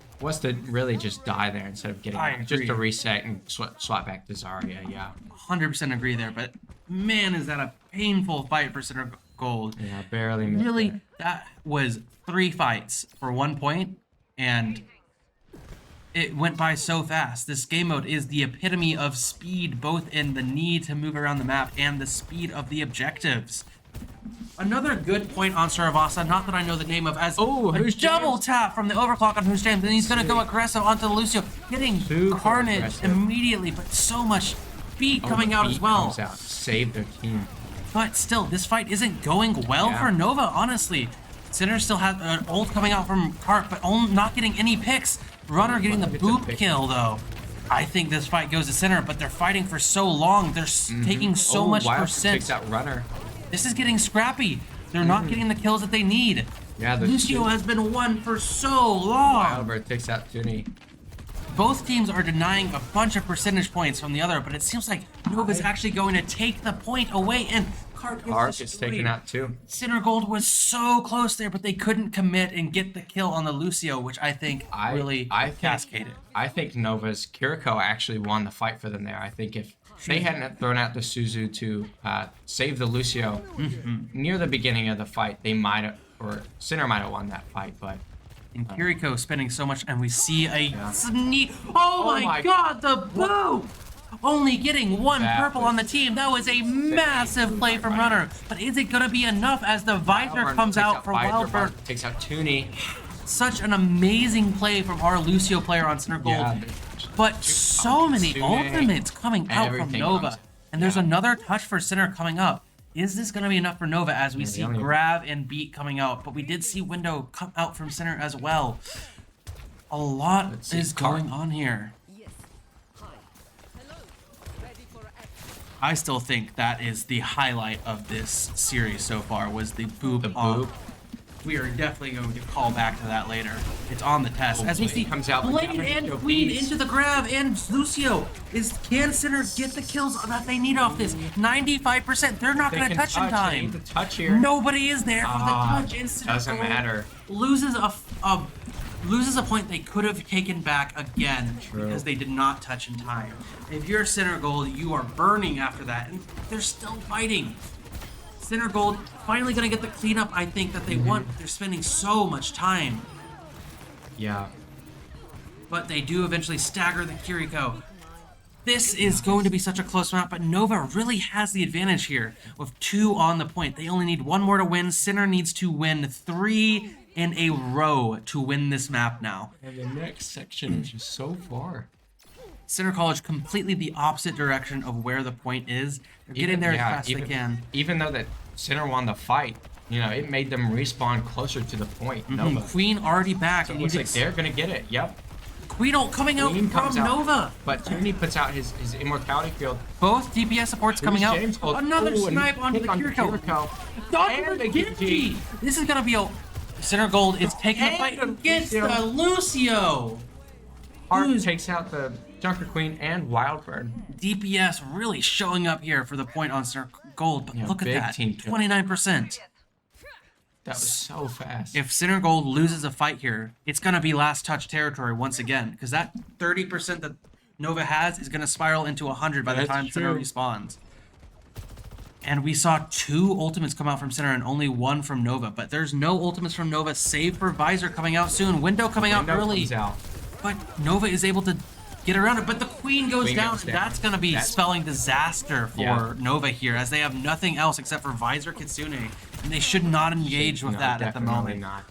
really just die there instead of getting just to reset and swap back to Zarya. Yeah. 100% agree there, but man, is that a painful fight for Sinner Gold. Yeah, barely missed Really, it. that was 3 fights for 1 point, and it went by so fast. This game mode is the epitome of speed, both in the need to move around the map and the speed of the objectives. Another good point on Sarabossa, not that I know the name of, as a double tap from the overclock on Who's James, and he's going to go aggressive onto Lucio, getting carnage immediately, but so much beat coming out as well. Comes out. Save their team. But still, this fight isn't going well for Nova, honestly. Sinner still has an ult coming out from Karp, but not getting any picks. Runner getting the boop kill, though. I think this fight goes to Sinner, but they're fighting for so long. They're taking so much percent. Takes out Runner. This is getting scrappy. They're not getting the kills that they need. Yeah, Lucio has been won for so long. Wildbird takes out Toonie. Both teams are denying a bunch of percentage points from the other, but it seems like Nova's actually going to take the point away, and Karp gets taken out too. Sinner Gold was so close there, but they couldn't commit and get the kill on the Lucio, which I think really cascaded. I think Nova's Kiriko actually won the fight for them there. I think if they hadn't thrown out the Suzu to save the Lucio near the beginning of the fight, they might have, or Sinner might have won that fight, but... And Kiriko spending so much, and we see a sneak. Oh my god, the boo! Only getting one purple on the team. That was a massive play from Runner. But is it going to be enough as the Visor comes out for Wildbird? Takes out Toonie. Such an amazing play from our Lucio player on Sinner Gold. Yeah, but so many ultimates coming out from Nova. And there's another touch for Sinner coming up. Is this going to be enough for Nova as we see grab and beat coming out? But we did see window come out from Sinner as well. A lot is going on here. I still think that is the highlight of this series so far, was the boop. We are definitely going to call back to that later. It's on the test. As we see Blade and Queen into the grab, and Lucio. Can Sinner get the kills that they need off this? 95%. They're not going to touch in time. The touch here. Nobody is there for the touch. Doesn't matter. Loses a point they could have taken back again because they did not touch in time. If you're Sinner Gold, you are burning after that, and they're still fighting. Sinner Gold finally going to get the cleanup I think that they want. They're spending so much time. Yeah. but they do eventually stagger the Kiriko. This is going to be such a close map, but Nova really has the advantage here with 2 on the point. They only need 1 more to win. Sinner needs to win 3 in a row to win this map now. And the next section is just so far. Center College completely the opposite direction of where the point is. They're getting there as fast as they can. Even though that Center won the fight, you know, it made them respawn closer to the point. Nova. Queen already back. So it and looks like they're going to get it. Yep. Queen coming out from Nova. But Tony puts out his immortality field. Both DPS supports coming out. Another snipe onto the Kiriko. And the Genji. This is going to be a... Center Gold is taking the fight against the Lucio. Art takes out the Junker Queen and Wildbird. DPS really showing up here for the point on Center Gold. But look at that. Team 29%. That was so fast. If Center Gold loses a fight here, it's going to be last touch territory once again. Because that 30% that Nova has is going to spiral into 100 by the time Center respawns. And we saw 2 ultimates come out from Center and only 1 from Nova. But there's no ultimates from Nova save for Visor coming out soon. Window coming out early. But Nova is able to get around it. But the Queen goes down. And that's going to be spelling disaster for Nova here, as they have nothing else except for Visor Kitsune. And they should not engage with that at the moment. Not.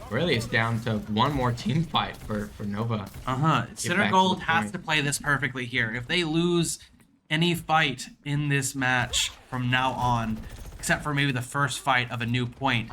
Really, it's down to 1 more team fight for Nova. Center Gold has to play this perfectly here. If they lose any fight in this match from now on, except for maybe the first fight of a new point,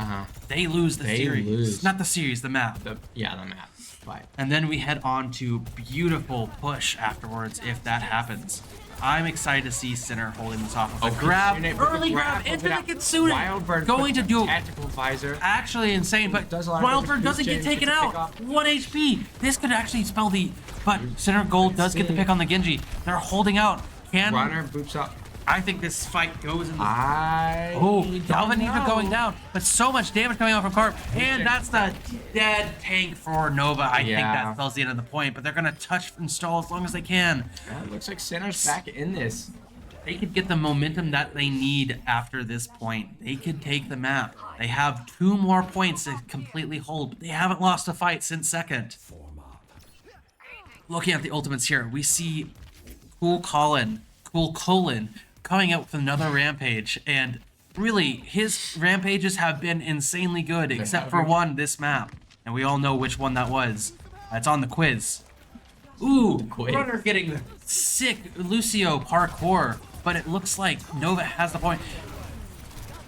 they lose the series. Not the series, the map. The map fight. And then we head on to beautiful push afterwards if that happens. I'm excited to see Center holding this off. Early grab into the Kitsune. Wildbird going to do tactical visor. Actually insane, but Wildbird doesn't get taken out. 1 HP. This could actually spell the... But Center Gold does get the pick on the Genji. They're holding out. Runner boops up. I think this fight goes in the... Galvaniza going down, but so much damage coming out from Carp, and that's the dead tank for Nova. I think that spells the end of the point, but they're gonna touch and stall as long as they can. It looks like Center's back in this. They could get the momentum that they need after this point. They could take the map. They have 2 more points to completely hold, but they haven't lost a fight since second. Looking at the ultimates here, we see Cool Colin coming out with another rampage, and really his rampages have been insanely good except for one this map, and we all know which one that was. That's on the quiz. Runner getting sick Lucio parkour, but it looks like Nova has the point.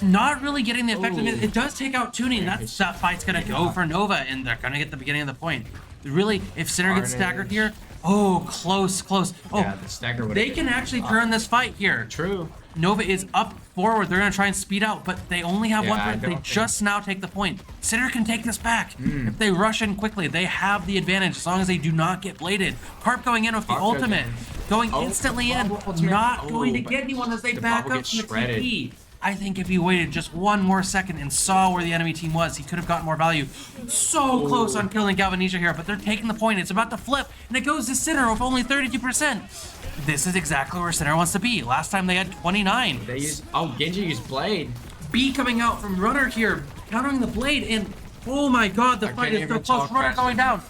Not really getting the effectiveness. It does take out tuning. That fight's gonna go for Nova, and they're gonna get the beginning of the point. Really, if Center gets staggered here, close. The stagger they can actually turn this fight here. True. Nova is up forward. They're going to try and speed out, but they only have 1 point. They just now take the point. Center can take this back. If they rush in quickly, they have the advantage as long as they do not get bladed. Carp going in with the ultimate. Going instantly in. Not going to get anyone as they back up from the TP. I think if he waited just 1 more second and saw where the enemy team was, he could have gotten more value. So close on killing Galvaniza here, but they're taking the point. It's about to flip, and it goes to Center with only 32%. This is exactly where Center wants to be. Last time they had 29. They used... Genji used Blade. B coming out from Runner here, countering the Blade, and oh my god, the fight is so close. Runner going down.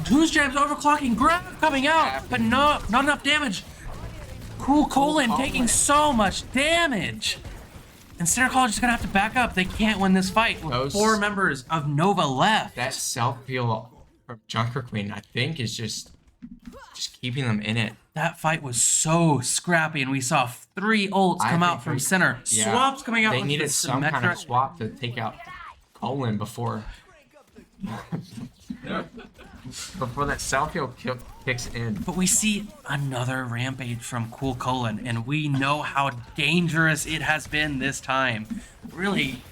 Goose Jam's overclocking, grab coming out, but not enough damage. Cool Colin taking so much damage. And Center College is going to have to back up. They can't win this fight with 4 members of Nova left. That self-heal from Junker Queen, I think, is just keeping them in it. That fight was so scrappy, and we saw 3 ults come out from Center. Swaps coming out. They needed some kind of swap to take out Colin before that self-heal kicks in. But we see another rampage from Cool Colin, and we know how dangerous it has been this time. Really,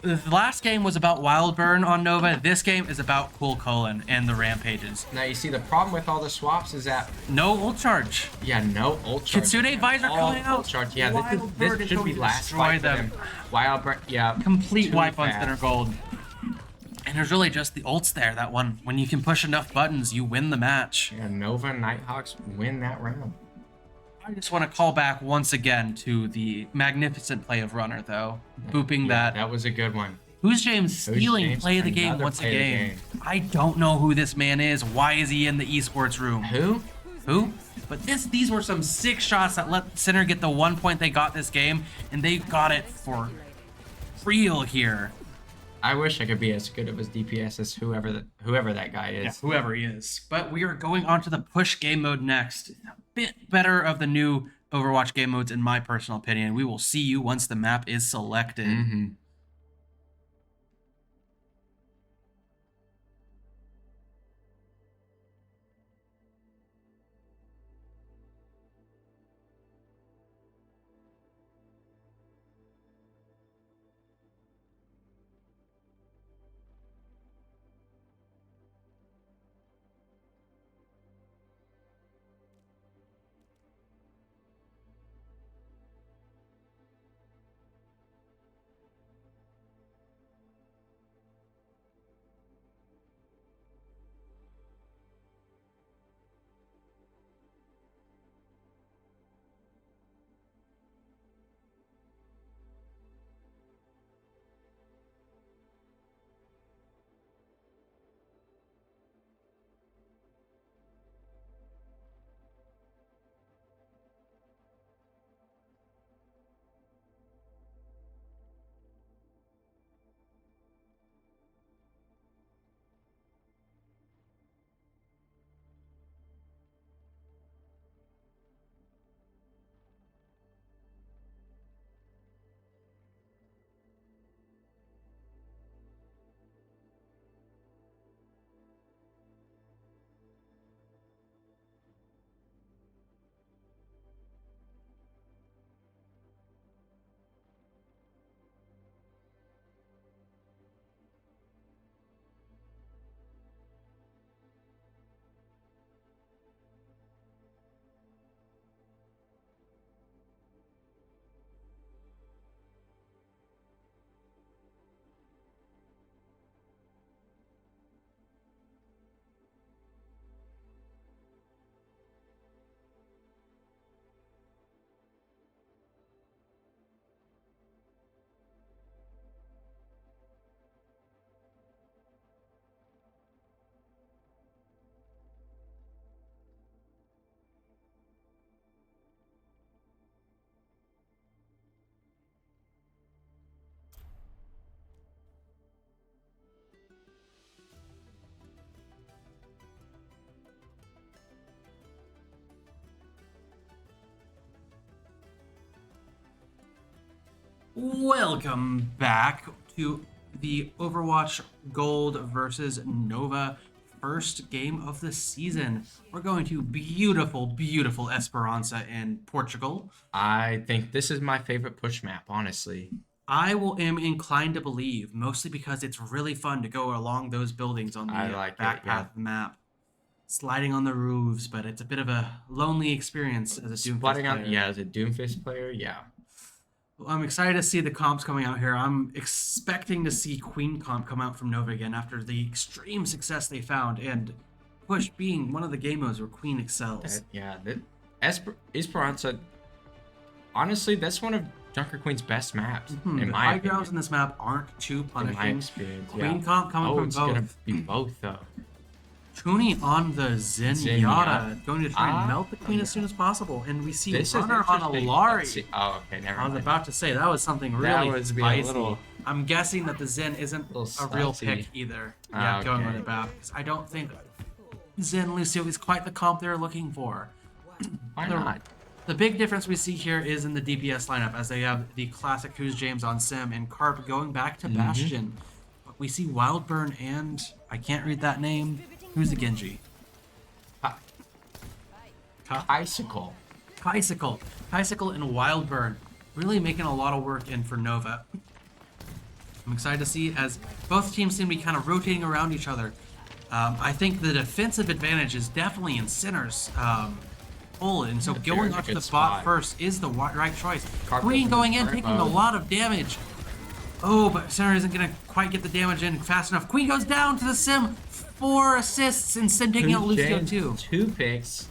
the last game was about Wildburn on Nova. This game is about Cool Colin and the rampages. Now, you see, the problem with all the swaps is that... No ult charge. Yeah, no ult charge. Kitsune Visor coming out. Ult charge. Yeah, this should be last fight for them. Wildburn, Complete wipe on Center Gold. And there's really just the ults there, that one. When you can push enough buttons, you win the match. Yeah, Nova and Nighthawks win that round. I just want to call back once again to the magnificent play of Runner, though. Booping that. That was a good one. Who's James stealing James, play of the game another once play of the again? game. I don't know who this man is. Why is he in the esports room? Who? Who? But these were some sick shots that let Sinner get the 1 point they got this game, and they got it for real here. I wish I could be as good of a DPS as whoever that guy is. Yeah, whoever he is. But we are going on to the push game mode next. A bit better of the new Overwatch game modes in my personal opinion. We will see you once the map is selected. Mm-hmm. Welcome back to the Overwatch Gold versus Nova first game of the season. We're going to beautiful, beautiful Esperança in Portugal. I think this is my favorite push map, honestly. Am inclined to believe, mostly because it's really fun to go along those buildings on the back path of the map. Sliding on the roofs, but it's a bit of a lonely experience as a Doomfist player. As a Doomfist player, yeah. Well, I'm excited to see the comps coming out here. I'm expecting to see Queen comp come out from Nova again after the extreme success they found, and Push being one of the game modes where Queen excels. Esperança, honestly, that's one of Junker Queen's best maps. In my the opinion. high grounds in this map aren't too punishing. In my experience, Queen comp coming from it's both. gonna be both though. Tuni on the Zenyatta, going to try and melt the Queen as soon as possible, and we see Runner on a Lari. Oh, okay, never mind. I was about to say that was something really spicy. Little, I'm guessing that the Zen isn't a real pick either. Yeah, going with it back. I don't think Zen Lucio is quite the comp they're looking for. Why not? The big difference we see here is in the DPS lineup, as they have the classic Who's James on Sim and Carp going back to Bastion. But we see Wildburn and I can't read that name. Who's the Genji? Icicle. Icicle and Wildburn really making a lot of work in for Nova. I'm excited to see as both teams seem to be kind of rotating around each other. I think the defensive advantage is definitely in Sinner's pull, and so going onto the bot first is the right choice. Queen going in, taking a lot of damage. Oh, but Sinner isn't going to quite get the damage in fast enough. Queen goes down to the Sim. 4 assists and Sim taking out Lucio too. 2 picks.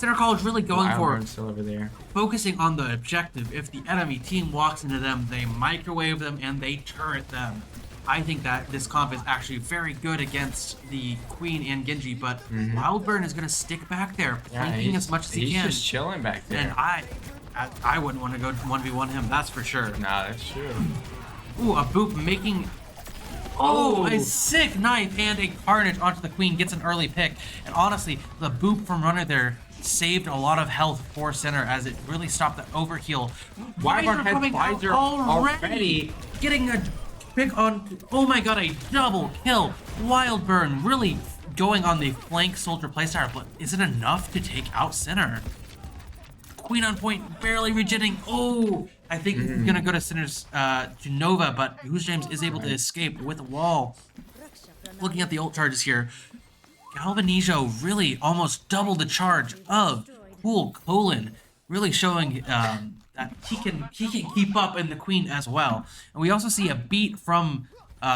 Center College really going for Wildburn's still over there. focusing on the objective. If the enemy team walks into them, they microwave them and they turret them. I think that this comp is actually very good against the Queen and Genji, but Wildburn is going to stick back there, flanking as much as he can. He's just chilling back there. And I wouldn't want to go 1v1 him, that's for sure. Nah, that's true. Ooh, a Boop making... Oh, a sick knife and a Carnage onto the Queen, gets an early pick. And honestly, the Boop from Runner there saved a lot of health for Center as it really stopped the overheal. Wyvern has Visor already. Getting a pick on... Oh my god, a double kill. Wildburn really going on the flank soldier playstyle, but is it enough to take out Center? Queen on point, barely regenerating. Oh, I think he's gonna go to Center's to Nova, but Goose James is able to escape with a wall. Looking at the ult charges here, Galvanizo really almost doubled the charge of Cool Colon, really showing that he can keep up in the Queen as well. And we also see a beat from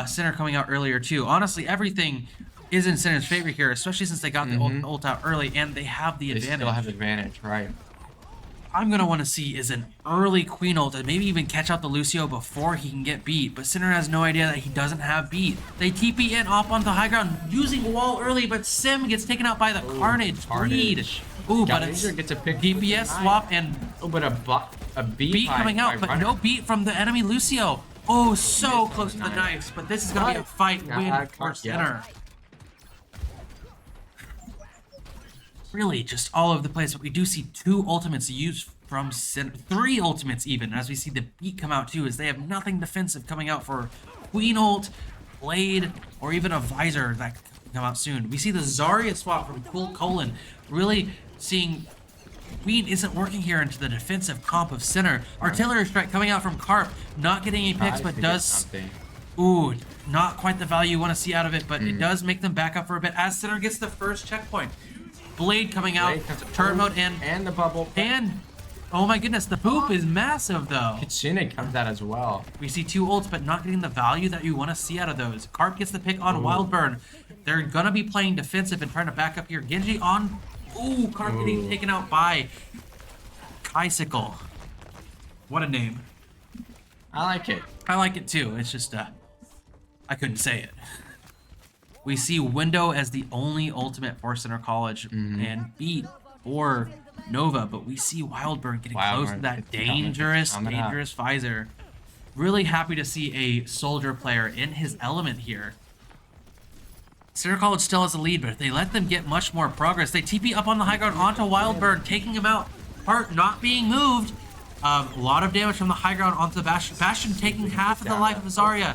Center coming out earlier too. Honestly, everything is in Center's favor here, especially since they got the ult out early and they have the advantage. They still have advantage, right? I'm going to want to see is an early Queen ult and maybe even catch out the Lucio before he can get beat. But Center has no idea that he doesn't have beat. They TP in off onto the high ground using wall early, but Sim gets taken out by the Carnage lead. Ooh, but it's gets a pick DPS swap and but a beat coming out, but no beat from the enemy Lucio. Oh, so close to the knives, but this is going to be a fight win for Center. Really just all over the place, but we do see 2 ultimates used from Center, 3 ultimates even, as we see the beat come out too, as they have nothing defensive coming out for Queen ult, Blade, or even a Visor that can come out soon. We see the Zarya swap from Cool Colon, really seeing Queen isn't working here into the defensive comp of Center. Artillery strike coming out from Carp, not getting any picks, but does... Ooh, not quite the value you want to see out of it, but it does make them back up for a bit as Center gets the first checkpoint. Blade coming out, turret mode, and the bubble. And, oh my goodness, the Boop is massive though. Kitsune comes out as well. We see 2 ults, but not getting the value that you want to see out of those. Carp gets the pick on Wildburn. They're gonna be playing defensive and trying to back up here. Genji on, ooh, Carp getting taken out by Kaisicle. What a name. I like it. I like it too, it's just, I couldn't say it. We see Window as the only ultimate for Center College and beat or Nova, but we see Wildburn getting close to that dangerous Visor. Really happy to see a soldier player in his element here. Center College still has a lead, but if they let them get much more progress, they TP up on the high ground onto Wildburn, taking him out. Heart not being moved. A lot of damage from the high ground onto the Bastion. Bastion taking half of the life of Zarya.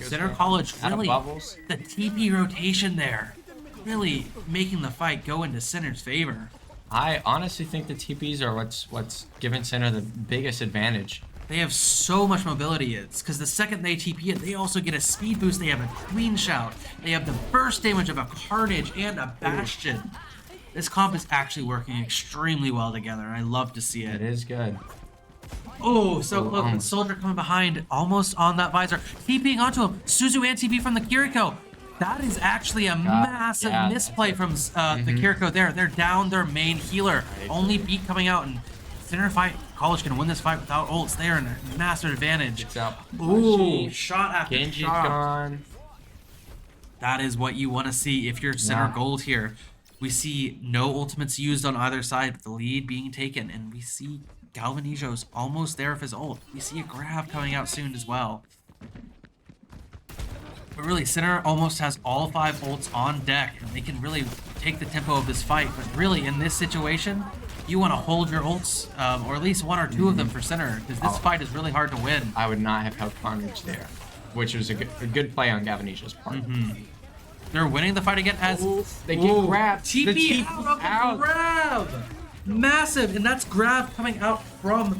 Center College really, the TP rotation there, really making the fight go into Center's favor. I honestly think the TPs are what's given Center the biggest advantage. They have so much mobility, it's because the second they TP it, they also get a speed boost, they have a Queen Shout, they have the burst damage of a Carnage and a Bastion. This comp is actually working extremely well together, and I love to see it. It is good. Oh, so close. And Soldier coming behind, almost on that Visor. TPing onto him. Suzu and TP from the Kiriko. That is actually a massive misplay from the Kiriko there. They're down their main healer. Only beat coming out, and Center College can win this fight without ults. They are in a massive advantage. Ooh, shot after Genji's shot. gone. That is what you want to see if you're Center Gold here. We see no ultimates used on either side, but the lead being taken, and we see Galvanizo's almost there with his ult. We see a grab coming out soon as well. But really, Center almost has all 5 ults on deck, and they can really take the tempo of this fight. But really, in this situation, you want to hold your ults, or at least 1 or 2 of them for Center, because this fight is really hard to win. I would not have held Carnage there, which was a good play on Galvanizo's part. They're winning the fight again as they get grabbed. TP out of the grab! Massive, and that's grab coming out from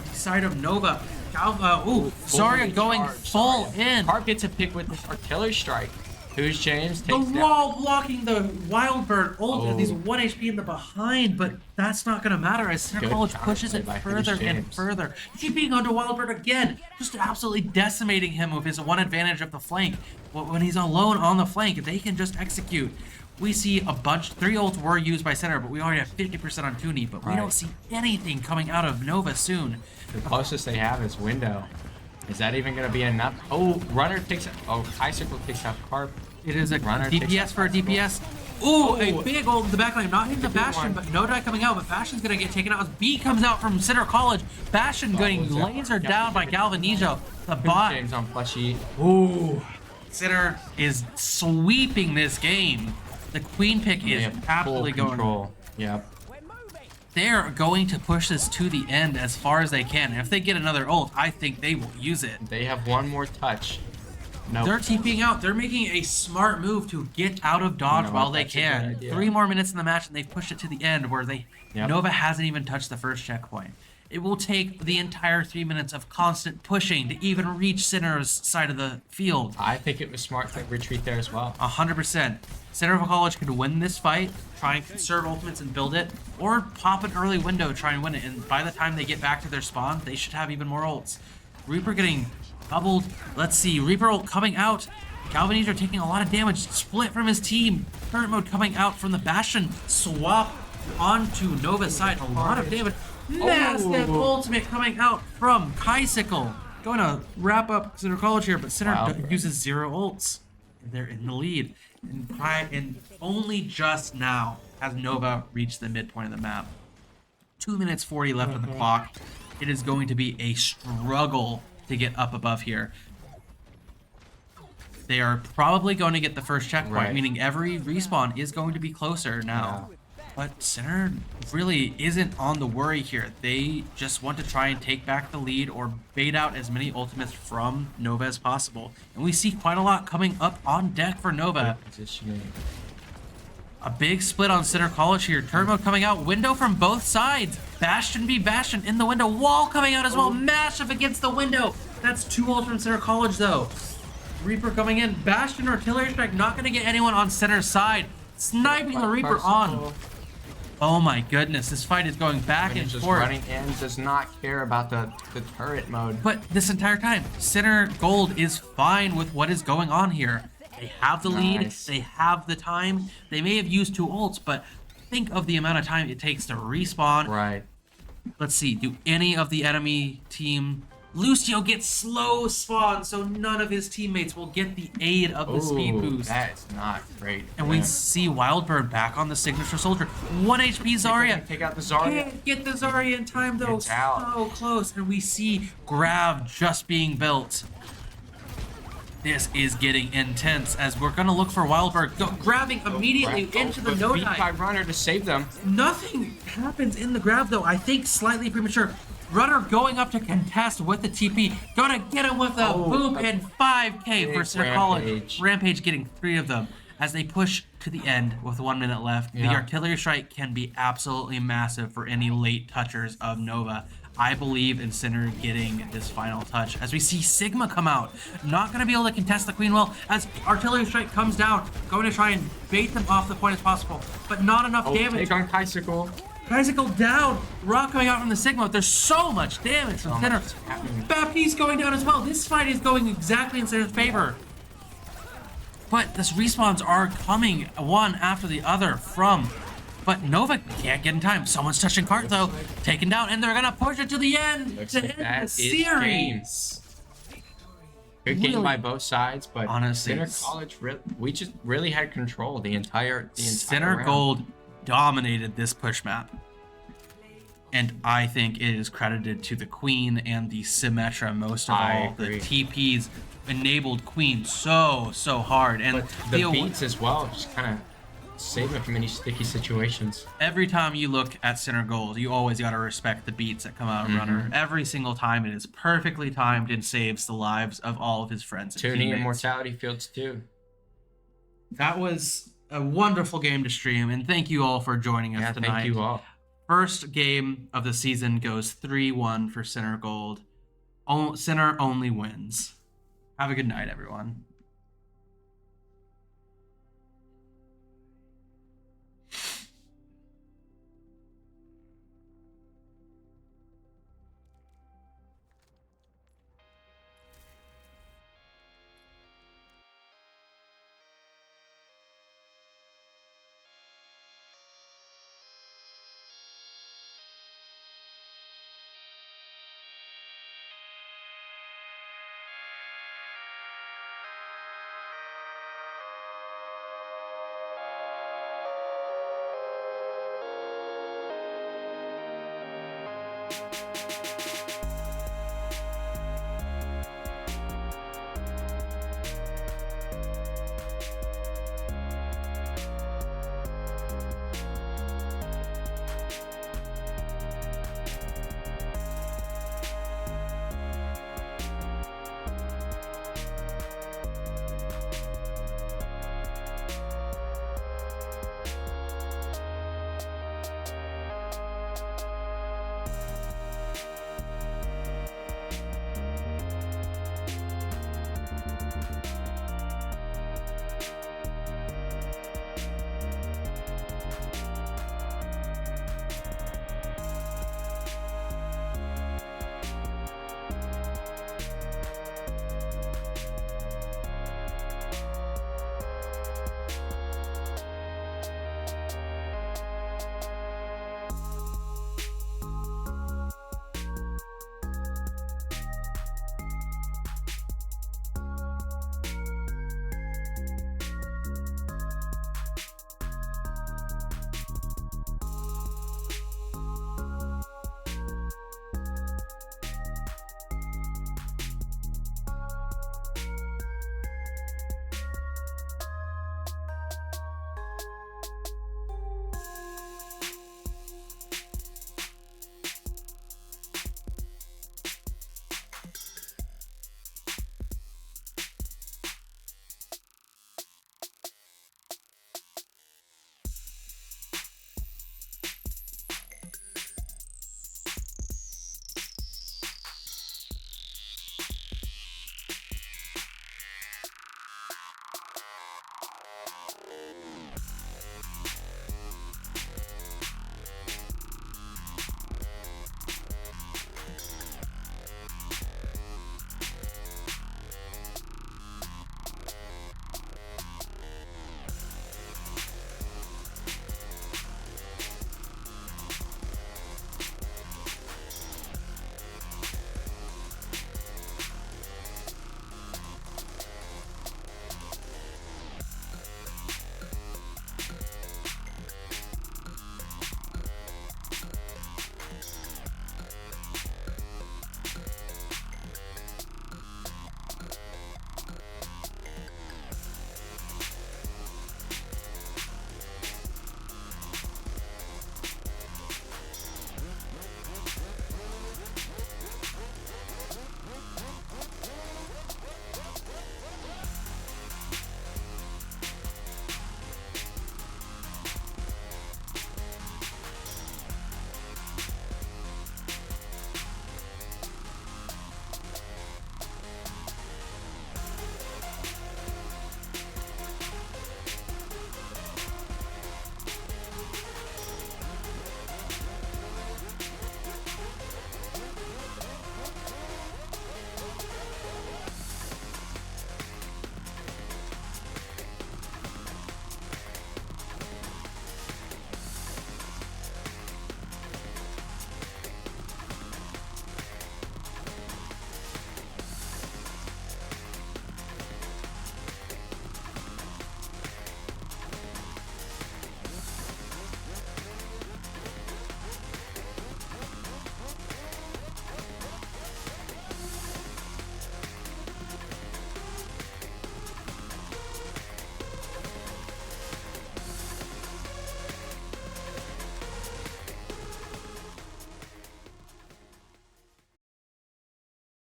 the side of Nova. Zarya going full in. Carp gets a pick with this artillery strike. Who's James? The wall blocking the Wildbird ult and he's 1 HP in the behind, but that's not going to matter as Center College pushes it further and further. TPing onto Wildbird again, just absolutely decimating him with his 1 advantage of the flank. When he's alone on the flank, they can just execute. We see a bunch, 3 ults were used by center, but we already have 50% on Toonie, but we don't see anything coming out of Nova soon. The closest they have is window. Is that even going to be enough? Oh, runner takes out. Oh, Icicle takes out Carp. It is a Runner DPS for a DPS. Ooh, a big ult in the backline. Not hitting the Bastion, but no die coming out. But Bastion's going to get taken out as B comes out from Center College. Bastion getting lasered down by Galvanizo. The bot. James on Fleshy. Ooh. Center is sweeping this game. The Queen pick is absolutely going. Yep. They're going to push this to the end as far as they can. And if they get another ult, I think they will use it. They have one more touch. No. They're TPing out. They're making a smart move to get out of dodge while they can. 3 more minutes in the match, and they've pushed it to the end where Nova hasn't even touched the first checkpoint. It will take the entire 3 minutes of constant pushing to even reach Center's side of the field. I think it was smart to retreat there as well. 100%. Center of College could win this fight, try and conserve ultimates and build it, or pop an early window, try and win it. And by the time they get back to their spawn, they should have even more ults. Reaper getting doubled. Let's see. Reaper ult coming out. Galvanizer taking a lot of damage. Split from his team. Current mode coming out from the Bastion. Swap onto Nova's side. A lot of damage. Massive ultimate coming out from Kaisicle. Going to wrap up Center College here, but Center uses 0 ults. They're in the lead. And only just now has Nova reached the midpoint of the map. 2 minutes 40 left on the clock. It is going to be a struggle to get up above here. They are probably going to get the first checkpoint, meaning every respawn is going to be closer now. But Center really isn't on the worry here. They just want to try and take back the lead or bait out as many ultimates from Nova as possible. And we see quite a lot coming up on deck for Nova. A big split on Center College here. Turn mode coming out. Window from both sides. Bastion v Bastion in the window. Wall coming out as well. Massive against the window. That's 2 ults from Center College though. Reaper coming in. Bastion artillery strike not going to get anyone on Center's side. Sniping the Reaper on. Oh my goodness, this fight is going back and forth. Running in, does not care about the turret mode. But this entire time, Center Gold is fine with what is going on here. They have the lead, they have the time. They may have used 2 ults, but think of the amount of time it takes to respawn. Right. Let's see, do any of the enemy team... Lucio gets slow spawn, so none of his teammates will get the aid of the speed boost. That's not great. And we see Wildbird back on the signature soldier. 1 HP Zarya. Take out the Zarya. Can't get the Zarya in time though. So close. And we see Grav just being built. This is getting intense as we're gonna look for Wildbird grabbing immediately into the no beat by Runner to save them. Nothing happens in the grab though. I think slightly premature. Runner going up to contest with the TP. Gonna get him with a boom and 5k for Center College. Rampage getting 3 of them as they push to the end with 1 minute left. The artillery strike can be absolutely massive for any late touchers of Nova. I believe in Center getting this final touch as we see Sigma come out. Not going to be able to contest the Queen well as artillery strike comes down. Going to try and bait them off the point as possible, but not enough damage. Take on Kaisicle. Kaisicle down. Rock coming out from the Sigma. There's so much damage from Center. Baptiste going down as well. This fight is going exactly in Center's favor. But this respawns are coming one after the other from... But Nova can't get in time. Someone's touching Cart though. Taken down, and they're gonna push it to the end to end the series. Good game by both sides, but honestly, Center College, we just really had control the entire Center round. Gold dominated this push map. And I think it is credited to the Queen and the Symmetra most of all. The TPs enabled Queen so hard. And but the beats as well, just kind of save it from any sticky situations. Every time you look at Center Gold, you always got to respect the beats that come out of Runner. Every single time it is perfectly timed and saves the lives of all of his friends and Toonie teammates. and Mortality Fields too. That was a wonderful game to stream, and thank you all for joining us tonight. Thank you all. First game of the season goes 3-1 for Center Gold. Center only wins. Have a good night, everyone.